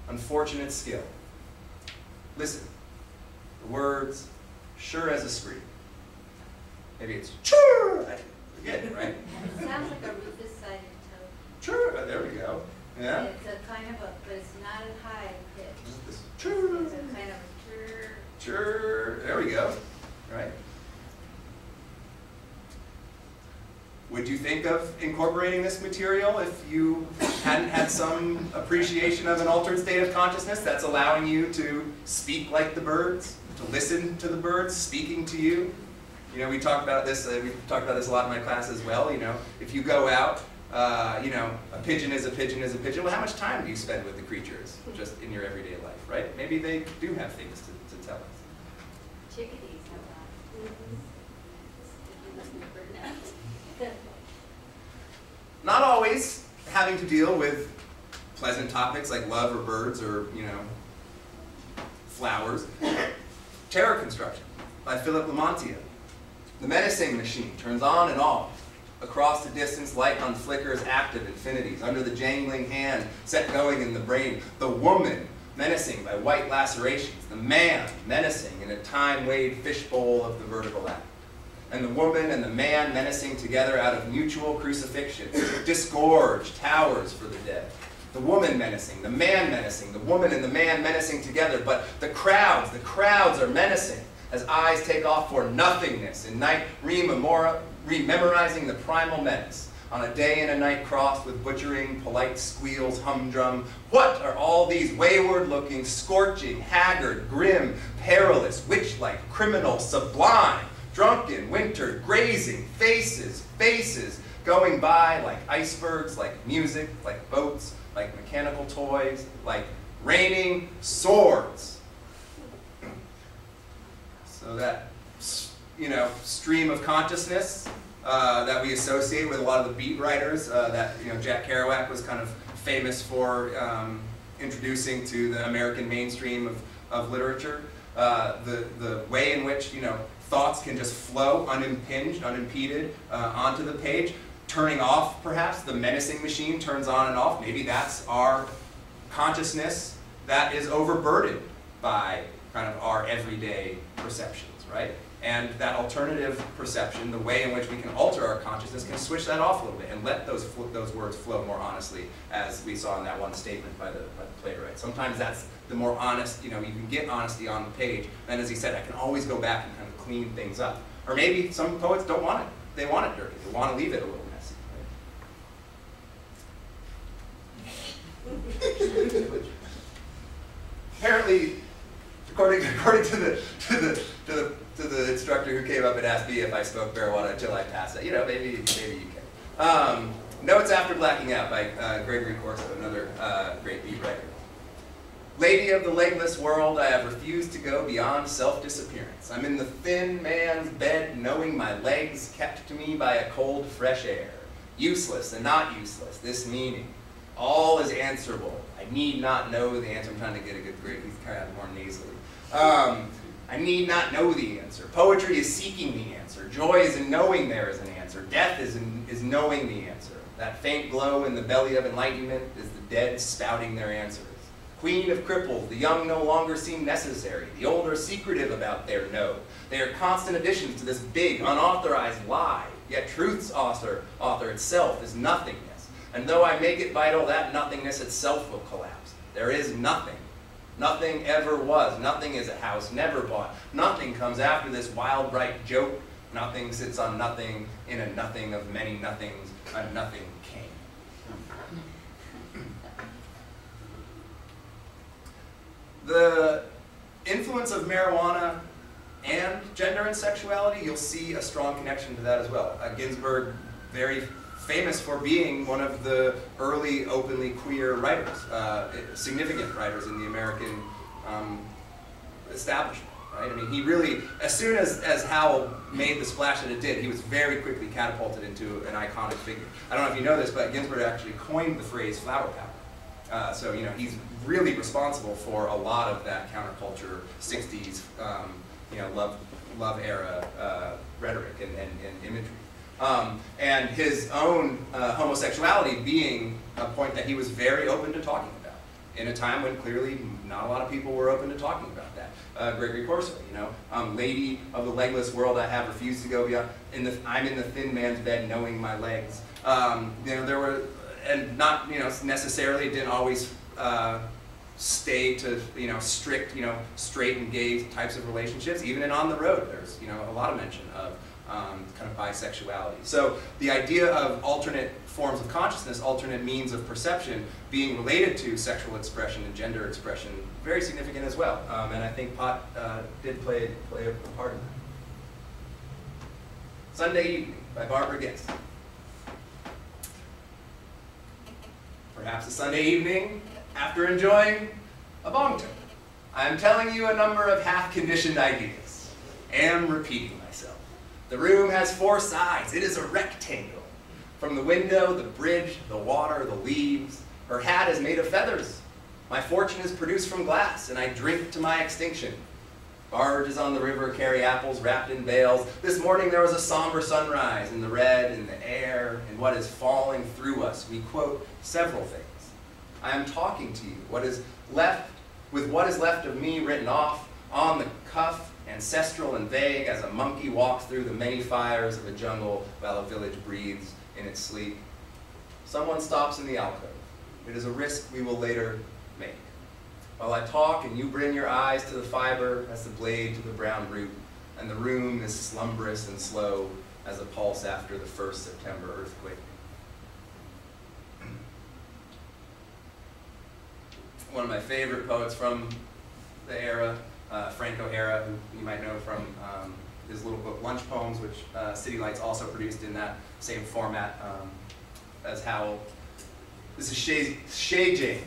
Unfortunate skill. Listen. The words, sure as a scream. Maybe it's churr. I forget it, right? It sounds like a Rufus-sided toad. Churr. There we go. Yeah. It's a kind of a, but it's not as high pitch. This churr. It's a kind of a churr. Churr. There we go. Right. Would you think of incorporating this material if you hadn't had some appreciation of an altered state of consciousness that's allowing you to speak like the birds, to listen to the birds speaking to you? We talked about this. We talked about this a lot in my class as well. If you go out, a pigeon is a pigeon is a pigeon. Well, how much time do you spend with the creatures just in your everyday life, right? Maybe they do have things to tell us. Chickadees have that. If you listen to bird notes. Not always having to deal with pleasant topics like love or birds or, flowers. Terror Construction by Philip Lamontia. The menacing machine turns on and off. Across the distance, light on flickers, active infinities. Under the jangling hand, set going in the brain. The woman, menacing by white lacerations. The man, menacing in a time-weighed fishbowl of the vertical act. And the woman and the man menacing together out of mutual crucifixion, disgorge towers for the dead. The woman menacing, the man menacing, the woman and the man menacing together, but the crowds are menacing as eyes take off for nothingness in night, rememorizing the primal menace. On a day and a night crossed with butchering, polite squeals, humdrum. What are all these wayward-looking, scorching, haggard, grim, perilous, witch-like, criminal, sublime, drunken, wintered, grazing, faces, going by like icebergs, like music, like boats, like mechanical toys, like raining swords. So that, stream of consciousness that we associate with a lot of the beat writers that Jack Kerouac was kind of famous for introducing to the American mainstream of literature. The way in which thoughts can just flow unimpinged, unimpeded onto the page, turning off perhaps the menacing machine turns on and off. Maybe that's our consciousness that is overburdened by kind of our everyday perceptions, right? And that alternative perception, the way in which we can alter our consciousness, can switch that off a little bit and let those words flow more honestly, as we saw in that one statement by the playwright. Sometimes that's the more honest, you can get honesty on the page, and as he said, I can always go back and kind of clean things up. Or maybe some poets don't want it. They want it dirty. They want to leave it a little messy. Right? Apparently, according to the instructor who came up and asked me if I smoked marijuana until I passed it, maybe you can. Notes After Blacking Out by Gregory Corso, another great beat writer. Lady of the legless world, I have refused to go beyond self-disappearance. I'm in the thin man's bed, knowing my legs kept to me by a cold, fresh air. Useless and not useless, this meaning. All is answerable. I need not know the answer. I'm trying to get a good grade. He's kind of more nasally. I need not know the answer. Poetry is seeking the answer. Joy is in knowing there is an answer. Death is knowing the answer. That faint glow in the belly of enlightenment is the dead spouting their answers. Queen of cripples, the young no longer seem necessary. The old are secretive about their no. They are constant additions to this big, unauthorized lie. Yet truth's author itself is nothingness. And though I make it vital, that nothingness itself will collapse. There is nothing. Nothing ever was. Nothing is a house never bought. Nothing comes after this wild, bright joke. Nothing sits on nothing in a nothing of many nothings. A nothing came. The influence of marijuana and gender and sexuality, you'll see a strong connection to that as well. Ginsberg, very famous for being one of the early openly queer writers, significant writers in the American establishment. Right? I mean, he really, as soon as Howell made the splash that it did, he was very quickly catapulted into an iconic figure. I don't know if you know this, but Ginsberg actually coined the phrase flower power. So, he's really responsible for a lot of that counterculture, 60s, love era rhetoric and imagery. And his own homosexuality being a point that he was very open to talking about in a time when clearly not a lot of people were open to talking about that. Gregory Corso, lady of the legless world, I have refused to go beyond. I'm in the thin man's bed, knowing my legs. There were, and not necessarily, it didn't always stay to strict straight and gay types of relationships. Even in On the Road, there's a lot of mention of kind of bisexuality. So the idea of alternate forms of consciousness, alternate means of perception being related to sexual expression and gender expression, very significant as well. And I think pot did play a part in that. Sunday Evening by Barbara Guest. Perhaps a Sunday evening after enjoying a bong toke. I am telling you a number of half-conditioned ideas. Am repeating myself. The room has 4 sides. It is a rectangle. From the window, the bridge, the water, the leaves. Her hat is made of feathers. My fortune is produced from glass, and I drink to my extinction. Barges on the river carry apples wrapped in bales. This morning there was a somber sunrise in the red, in the air, in what is falling through us. We quote several things. I am talking to you. What is left of me written off on the cuff, ancestral and vague, as a monkey walks through the many fires of a jungle while a village breathes in its sleep. Someone stops in the alcove. It is a risk we will later make. While I talk and you bring your eyes to the fiber as the blade to the brown root, and the room is slumberous and slow as a pulse after the first September earthquake. One of my favorite poets from the era, Franco era, who you might know from his little book Lunch Poems, which City Lights also produced in that same format as Howell. This is Shay Jane.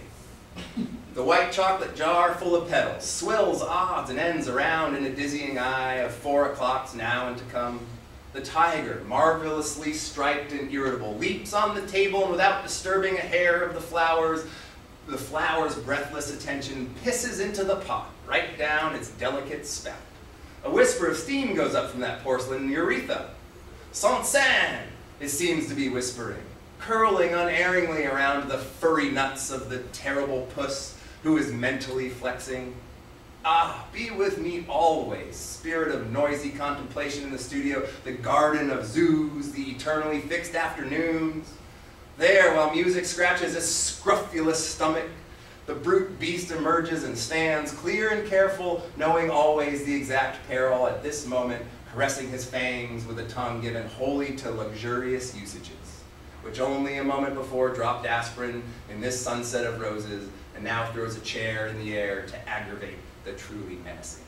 The white chocolate jar full of petals swills odds and ends around in a dizzying eye of 4 o'clocks now and to come. The tiger, marvelously striped and irritable, leaps on the table and without disturbing a hair of the flower's breathless attention pisses into the pot, right down its delicate spout. A whisper of steam goes up from that porcelain urethra. Sans sang, it seems to be whispering, curling unerringly around the furry nuts of the terrible puss who is mentally flexing. Ah, be with me always, spirit of noisy contemplation in the studio, the garden of zoos, the eternally fixed afternoons. There, while music scratches a scrofulous stomach, the brute beast emerges and stands, clear and careful, knowing always the exact peril at this moment, caressing his fangs with a tongue given wholly to luxurious usages, which only a moment before dropped aspirin in this sunset of roses, and now throws a chair in the air to aggravate the truly menacing.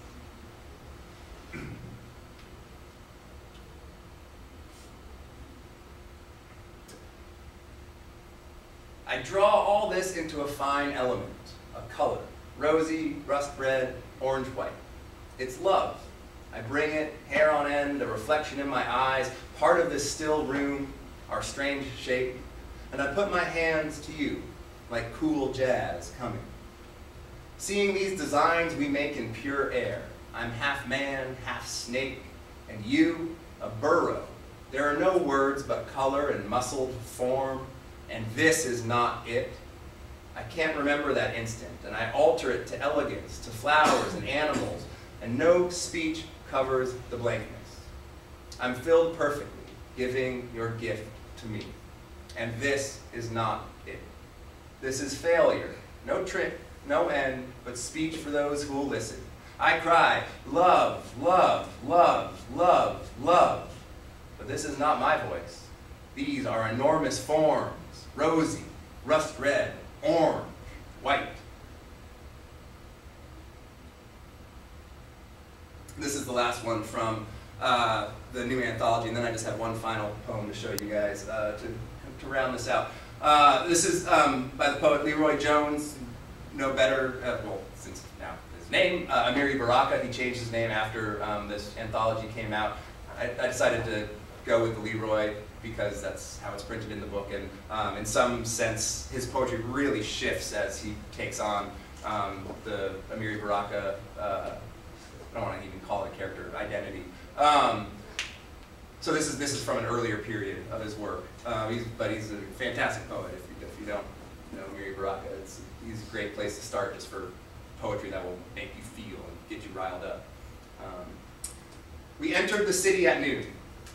I draw all this into a fine element, a color, rosy, rust red, orange white. It's love. I bring it, hair on end, a reflection in my eyes, part of this still room, our strange shape, and I put my hands to you, like cool jazz coming. Seeing these designs we make in pure air, I'm half man, half snake, and you, a burrow. There are no words but color and muscled form, and this is not it. I can't remember that instant, and I alter it to elegance, to flowers and animals, and no speech covers the blankness. I'm filled perfectly, giving your gift to me. And this is not it. This is failure, no trick, no end, but speech for those who will listen. I cry, love, love, love, love, love. But this is not my voice. These are enormous forms, rosy, rust red, orange, white. This is the last one from the new anthology, and then I just have one final poem to show you guys to round this out. This is by the poet Leroy Jones, no better, well, since now his name, Amiri Baraka. He changed his name after this anthology came out. I decided to go with the Leroy because that's how it's printed in the book, and in some sense his poetry really shifts as he takes on the Amiri Baraka, I don't want to even call it a character, identity. So this is from an earlier period of his work, but he's a fantastic poet. If you don't know Amiri Baraka, he's a great place to start just for poetry that will make you feel and get you riled up. We entered the city at noon.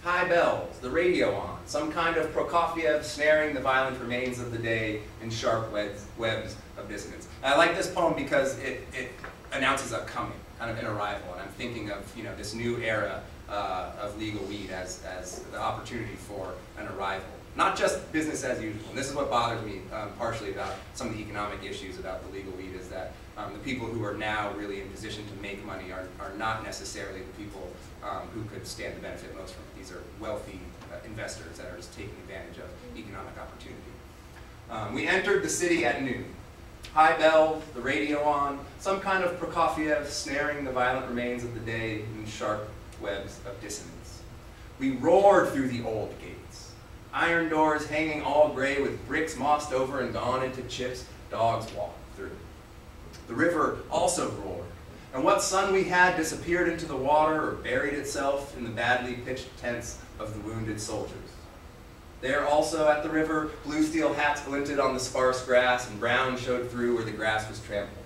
High bells, the radio on, some kind of Prokofiev snaring the violent remains of the day in sharp webs of dissonance. And I like this poem because it announces a coming, kind of an arrival, and I'm thinking of this new era of legal weed as the opportunity for an arrival. Not just business as usual. And this is what bothers me partially about some of the economic issues about the legal weed, is that the people who are now really in position to make money are not necessarily the people who could stand to benefit most from it. These are wealthy investors that are just taking advantage of economic opportunity. We entered the city at noon. High bells, the radio on, some kind of Prokofiev snaring the violent remains of the day in sharp webs of dissonance. We roared through the old gates. Iron doors hanging all gray with bricks mossed over and gone into chips, dogs walked through. The river also roared, and what sun we had disappeared into the water or buried itself in the badly pitched tents of the wounded soldiers. There also at the river, blue steel hats glinted on the sparse grass, and brown showed through where the grass was trampled.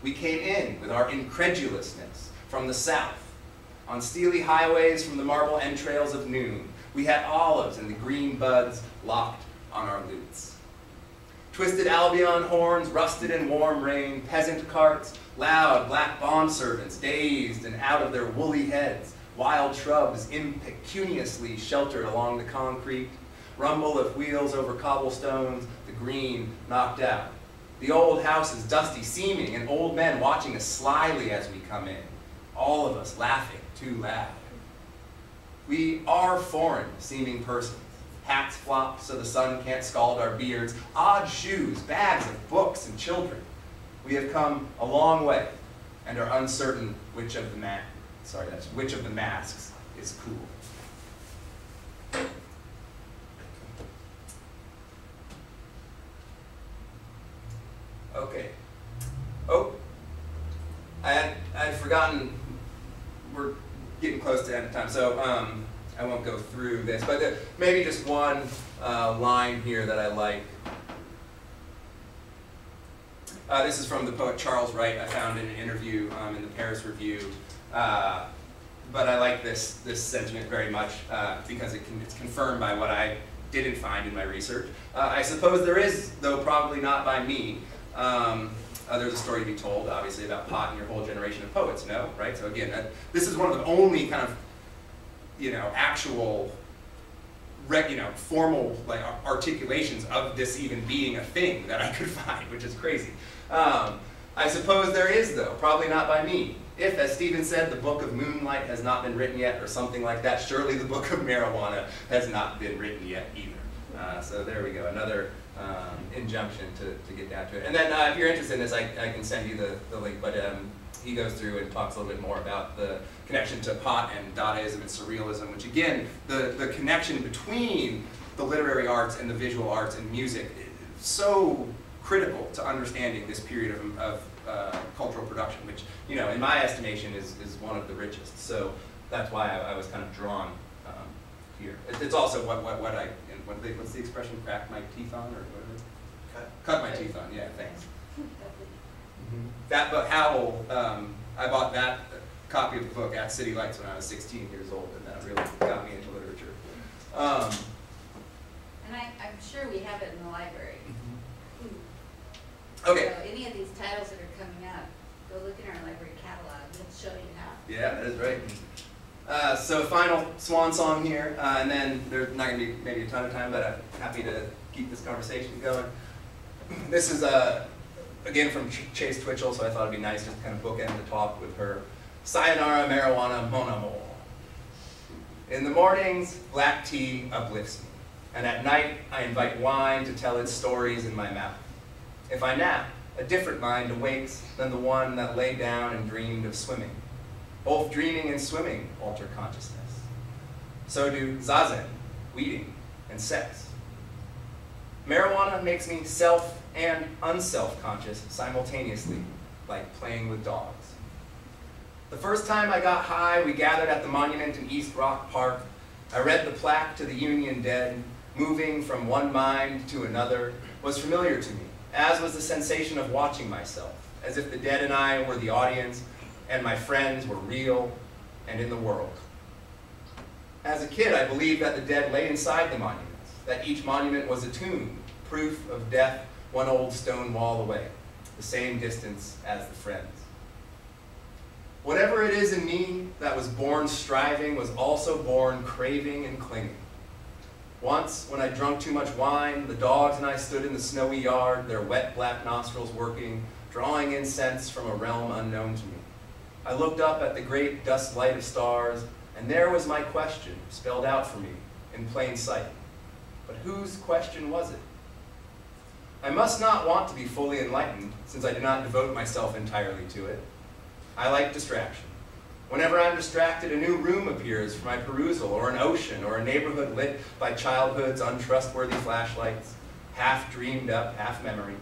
We came in with our incredulousness from the south. On steely highways from the marble entrails of noon, we had olives and the green buds locked on our lutes. Twisted Albion horns, rusted in warm rain, peasant carts, loud black bondservants, dazed and out of their woolly heads, wild shrubs impecuniously sheltered along the concrete, rumble of wheels over cobblestones, the green knocked out. The old house is dusty seeming, and old men watching us slyly as we come in, all of us laughing too loud. We are foreign seeming persons. Hats flop so the sun can't scald our beards, odd shoes, bags of books and children. We have come a long way and are uncertain which of the masks is cool. Okay. Oh, I'd forgotten, we're getting close to the end of time, so I won't go through this, but maybe just one line here that I like. This is from the poet Charles Wright. I found in an interview in the Paris Review, but I like this sentiment very much because it's confirmed by what I didn't find in my research. I suppose there is, though probably not by me. There's a story to be told, obviously, about Pot and your whole generation of poets, no? Right? So again, this is one of the only kind of, actual, formal articulations of this even being a thing that I could find, which is crazy. I suppose there is, though, probably not by me. If, as Stephen said, the book of Moonlight has not been written yet, or something like that, surely the book of Marijuana has not been written yet either. So there we go, another injunction to get down to it. And then if you're interested in this, I can send you the link, but he goes through and talks a little bit more about the connection to Pot and Dadaism and Surrealism, which again, the connection between the literary arts and the visual arts and music is so critical to understanding this period of cultural production, which, in my estimation is one of the richest. So that's why I was kind of drawn here. It's also what's the expression, crack my teeth on, or what is it? Cut my teeth on, yeah, thanks. That book, Howl, I bought that copy of the book at City Lights when I was 16 years old, and that really got me into literature. And I'm sure we have it in the library. Okay. So any of these titles that are coming up, go look in our library catalog. It'll show you how. Yeah, that is right. So final swan song here, and then there's not going to be maybe a ton of time, but I'm happy to keep this conversation going. This is, again, from Chase Twitchell, so I thought it'd be nice just to kind of bookend the talk with her. Sayonara, marijuana, mon amour. In the mornings, black tea uplifts me, and at night, I invite wine to tell its stories in my mouth. If I nap, a different mind awakes than the one that lay down and dreamed of swimming. Both dreaming and swimming alter consciousness. So do zazen, weeding, and sex. Marijuana makes me self and unself-conscious simultaneously, like playing with dogs. The first time I got high, we gathered at the monument in East Rock Park. I read the plaque to the Union dead, moving from one mind to another, was familiar to me, as was the sensation of watching myself, as if the dead and I were the audience, and my friends were real and in the world. As a kid, I believed that the dead lay inside the monuments, that each monument was a tomb, proof of death one old stone wall away, the same distance as the friends. Whatever it is in me that was born striving was also born craving and clinging. Once, when I drunk too much wine, the dogs and I stood in the snowy yard, their wet black nostrils working, drawing in scents from a realm unknown to me. I looked up at the great dust light of stars, and there was my question spelled out for me in plain sight. But whose question was it? I must not want to be fully enlightened, since I do not devote myself entirely to it. I like distraction. Whenever I'm distracted, a new room appears for my perusal, or an ocean, or a neighborhood lit by childhood's untrustworthy flashlights, half dreamed up, half memory,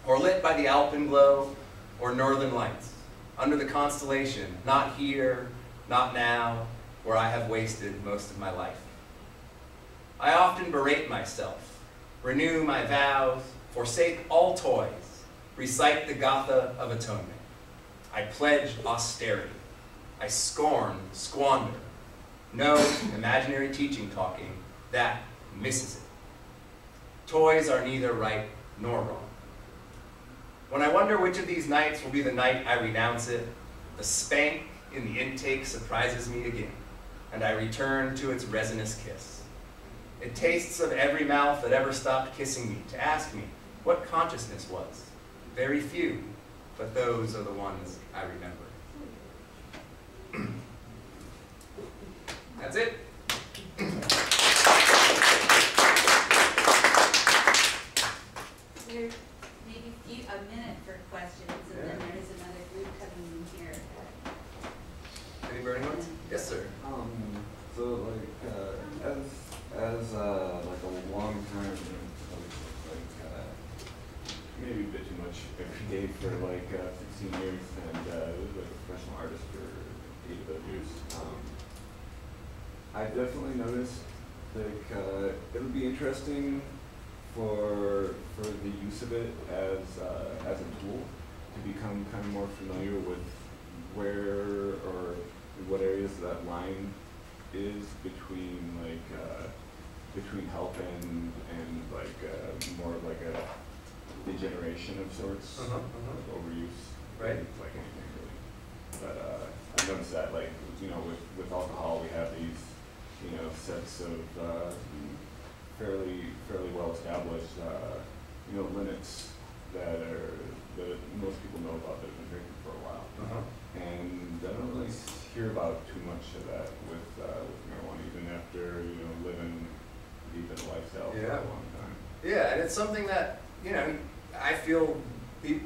or lit by the alpenglow or northern lights, under the constellation, not here, not now, where I have wasted most of my life. I often berate myself, renew my vows, forsake all toys, recite the Gatha of Atonement. I pledge austerity. I scorn squander. No imaginary teaching talking, that misses it. Toys are neither right nor wrong. When I wonder which of these nights will be the night I renounce it, the spank in the intake surprises me again, and I return to its resinous kiss. It tastes of every mouth that ever stopped kissing me to ask me what consciousness was. Very few, but those are the ones I remember. That's it. There's maybe a minute for questions, and then there is another group coming in here. Any burning ones? Yes, sir. So like as like a long time, maybe a bit too much every day for like 16 years, and like a professional artist for 8 of those years. I definitely noticed like it would be interesting for the use of it as a tool to become kind of more familiar with where or what areas that line is between like between help and like more of like a degeneration of sorts, of overuse, Right. Like anything really. But I noticed that like with alcohol we have these sets of fairly well established limits that most people know about that have been drinking for a while. And I don't really hear about too much of that with marijuana, even after living deep in a lifestyle for a long time. Yeah, and it's something that I feel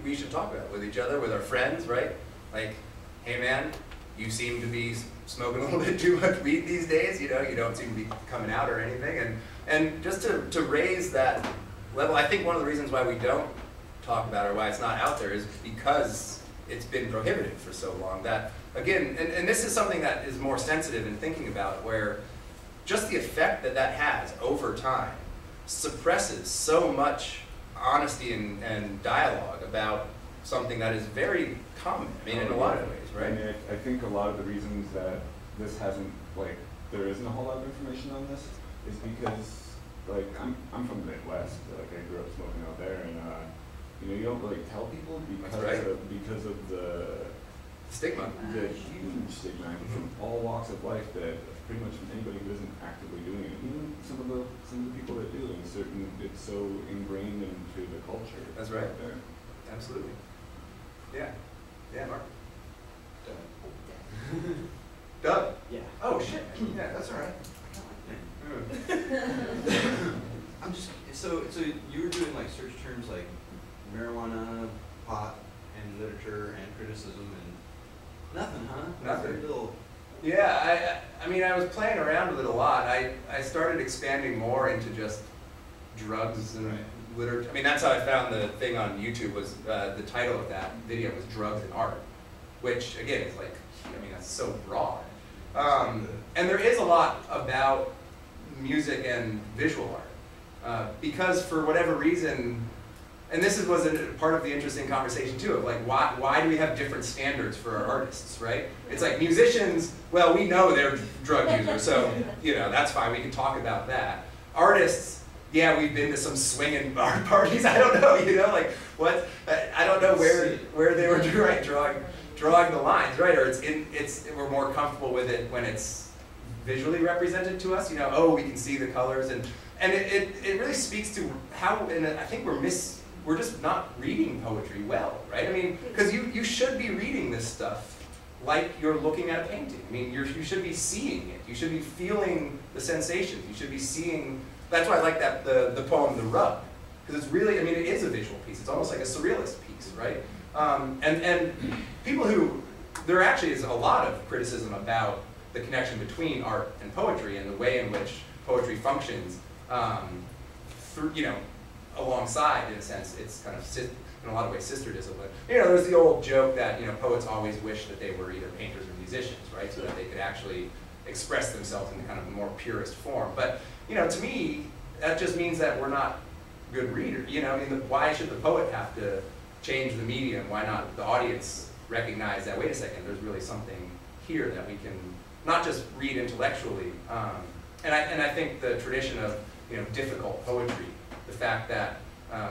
we should talk about with each other, with our friends, right? Like, hey man, you seem to be smoking a little bit too much weed these days. You don't seem to be coming out or anything, and just to raise that level. I think one of the reasons why we don't talk about it or why it's not out there is because it's been prohibited for so long. That again, and this is something that is more sensitive in thinking about, where just the effect that has over time suppresses so much honesty and dialogue about something that is very common, in a lot of ways, right? I mean, I think a lot of the reasons that this hasn't, like, there isn't a whole lot of information on this is because, like, I'm from the Midwest, like, I grew up smoking out there, and, you don't really tell people because of the stigma. The huge stigma from all walks of life that pretty much anybody who isn't actively doing it, even some of the people that do, it's so ingrained into the culture. That's right. There. Absolutely. Yeah. Yeah, Mark. Doug? Yeah. Oh, shit. Yeah, that's all right. I'm just, so you were doing like search terms like marijuana, pot, and literature, and criticism, and nothing, huh? Nothing. Very little. Yeah, I mean, I was playing around with it a lot. I started expanding more into just drugs and literature. I mean, that's how I found the thing on YouTube was, the title of that video was Drugs and Art, which, again, is like, I mean, that's so broad. And there is a lot about music and visual art. Because for whatever reason, and this was a part of the interesting conversation too, of like, why do we have different standards for our artists, right? It's like musicians, well, we know they're drug users, so, that's fine, we can talk about that. Artists, yeah, we've been to some swinging bar parties, I don't know, like, what? I don't know where they were drawing the lines, right? Or we're more comfortable with it when it's visually represented to us, oh, we can see the colors, and it really speaks to how, and I think we're just not reading poetry well, right? I mean, because you should be reading this stuff like you're looking at a painting. I mean, you should be seeing it. You should be feeling the sensations. You should be seeing, that's why I like that, the poem, The Rug, because it's really, I mean, it is a visual piece. It's almost like a surrealist piece, right? And people there actually is a lot of criticism about the connection between art and poetry and the way in which poetry functions through, alongside, in a sense. It's kind of, in a lot of ways, sisterdism. But, there's the old joke that, poets always wish that they were either painters or musicians, right? So that they could actually express themselves in kind of a more purist form. But, to me, that just means that we're not good readers. I mean, why should the poet have to change the medium? Why not the audience recognize that, wait a second, there's really something here that we can not just read intellectually. And I think the tradition of difficult poetry, the fact that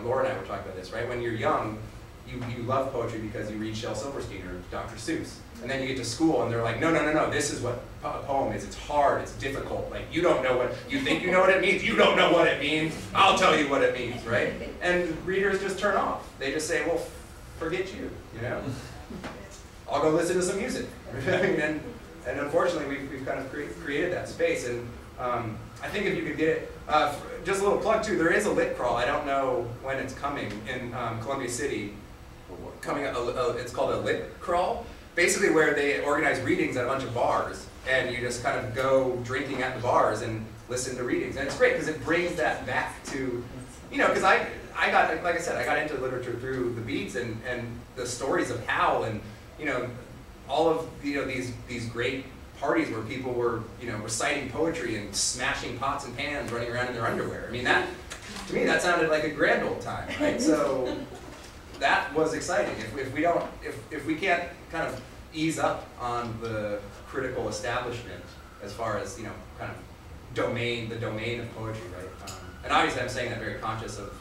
Laura and I were talking about this, right? When you're young, you love poetry because you read Shel Silverstein or Dr. Seuss. And then you get to school and they're like, no, this is what a poem is. It's hard, it's difficult. Like, you don't know what, you think you know what it means? You don't know what it means. I'll tell you what it means, right? And readers just turn off. They just say, well, forget you, you know? I'll go listen to some music. and unfortunately, we've kind of created that space. And I think if you could get it, just a little plug too, there is a lit crawl. I don't know when it's coming in Columbia City. Coming up, it's called a lit crawl. Basically where they organize readings at a bunch of bars, and you just kind of go drinking at the bars and listen to readings. And it's great because it brings that back to, you know, because I got, like I said, I got into literature through the Beats and the stories of Hal and, you know, all of, you know, these great parties where people were, you know, reciting poetry and smashing pots and pans, running around in their underwear. I mean, that, to me, that sounded like a grand old time, right? So that was exciting. If we can't kind of ease up on the critical establishment as far as, you know, kind of the domain of poetry, right? And obviously I'm saying that very conscious of,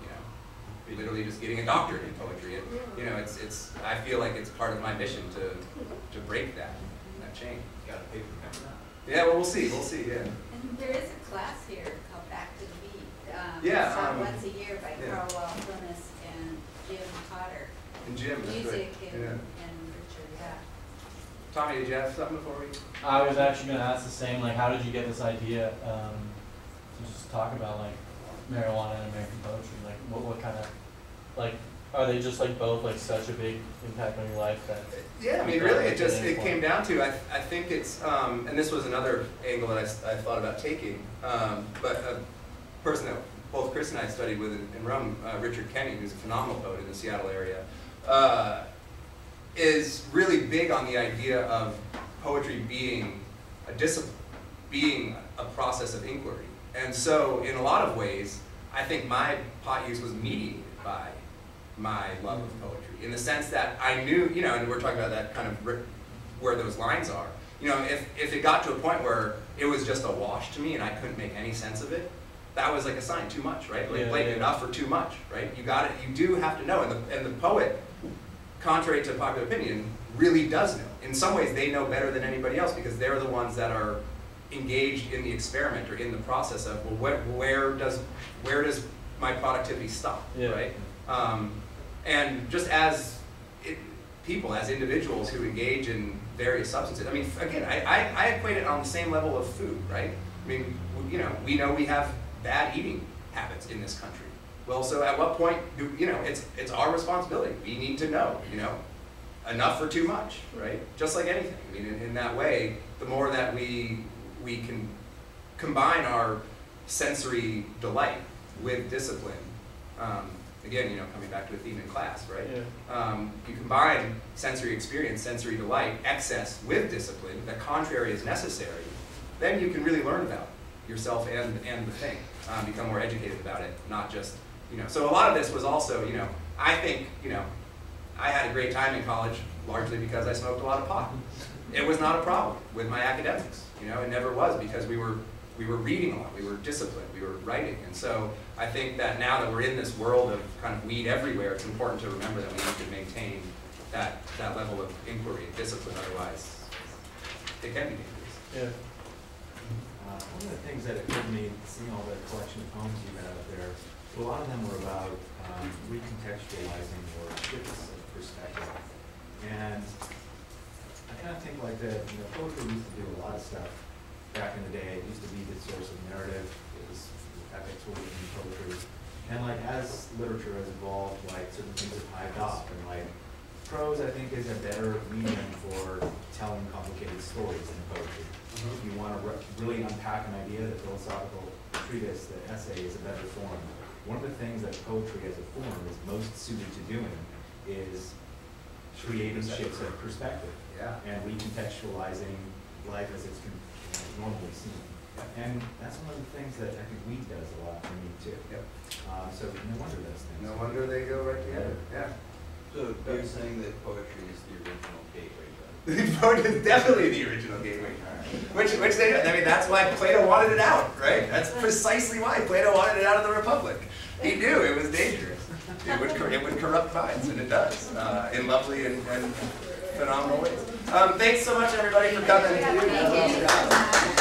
you know, literally just getting a doctorate in poetry. And, you know, I feel like it's part of my mission to break that chain. You got a paper coming out. Yeah, well, we'll see, yeah. And there is a class here called Back to the Beat. Yeah, it's taught once a year by yeah. Carl Wall-Plumas and Jim Cotter. And Jim, that's Music right. and, Yeah. and Richard, yeah. Tommy, did you have something before we? I was actually going to ask the same, like, how did you get this idea to just talk about, like, marijuana and American poetry? Like, what kind of, like, are they just, like, both, like, such a big impact on your life that? Yeah, I mean, really, it came down to, I think it's, and this was another angle that I thought about taking, but a person that both Chris and I studied with in Rome, Richard Kenny, who's a phenomenal poet in the Seattle area, is really big on the idea of poetry being a discipline, being a process of inquiry. And so, in a lot of ways, I think my pot use was mediated by my love of poetry, in the sense that I knew, you know, and we're talking about that kind of where those lines are. You know, if it got to a point where it was just a wash to me and I couldn't make any sense of it, that was like a sign, too much, right? Like blatant enough or too much, right? You got it. You do have to know, and the poet, contrary to popular opinion, really does know. In some ways, they know better than anybody else because they're the ones that are engaged in the experiment or in the process of, well, where does my productivity stop, right? And just as people, as individuals who engage in various substances, I mean, again, I equate it on the same level of food, right? I mean, you know we have bad eating habits in this country. Well, so at what point do, you know, it's our responsibility. We need to know, you know, enough or too much, right? Just like anything. I mean, in that way, the more that we can combine our sensory delight with discipline, again, you know, coming back to a theme in class, right? Yeah. You combine sensory experience, sensory delight, excess with discipline, the contrary is necessary, then you can really learn about yourself and the thing, become more educated about it, not just, you know. So a lot of this was also, you know, I think, you know, I had a great time in college largely because I smoked a lot of pot. It was not a problem with my academics, you know, it never was, because we were reading a lot, we were disciplined, we were writing. And so I think that now that we're in this world of kind of weed everywhere, it's important to remember that we need to maintain that level of inquiry and discipline, otherwise it can be dangerous. Yeah. One of the things that occurred to me, seeing all the collection of poems you had up there, a lot of them were about recontextualizing or shifts of perspective. And I kind of think like that, you know, poetry used to do a lot of stuff back in the day. It used to be the source of narrative. It was epics were written in poetry. And like as literature has evolved, like certain things have hived off. And like prose, I think, is a better medium for telling complicated stories than poetry. If you want to really unpack an idea, the philosophical treatise, the essay is a better form. One of the things that poetry as a form is most suited to doing is creating shifts of perspective and recontextualizing life as it's normally seen. And that's one of the things that I think weed does a lot for me too. So no wonder those things. No wonder they go right together. Yeah. So you're saying that poetry is the original gateway drug? Poetry is definitely the original gateway drug. Which they do. I mean, that's why Plato wanted it out, right? That's precisely why Plato wanted it out of the Republic. He knew it was dangerous. It would corrupt minds, and it does, in lovely and phenomenal ways. Thanks so much, everybody, for coming. Thank you.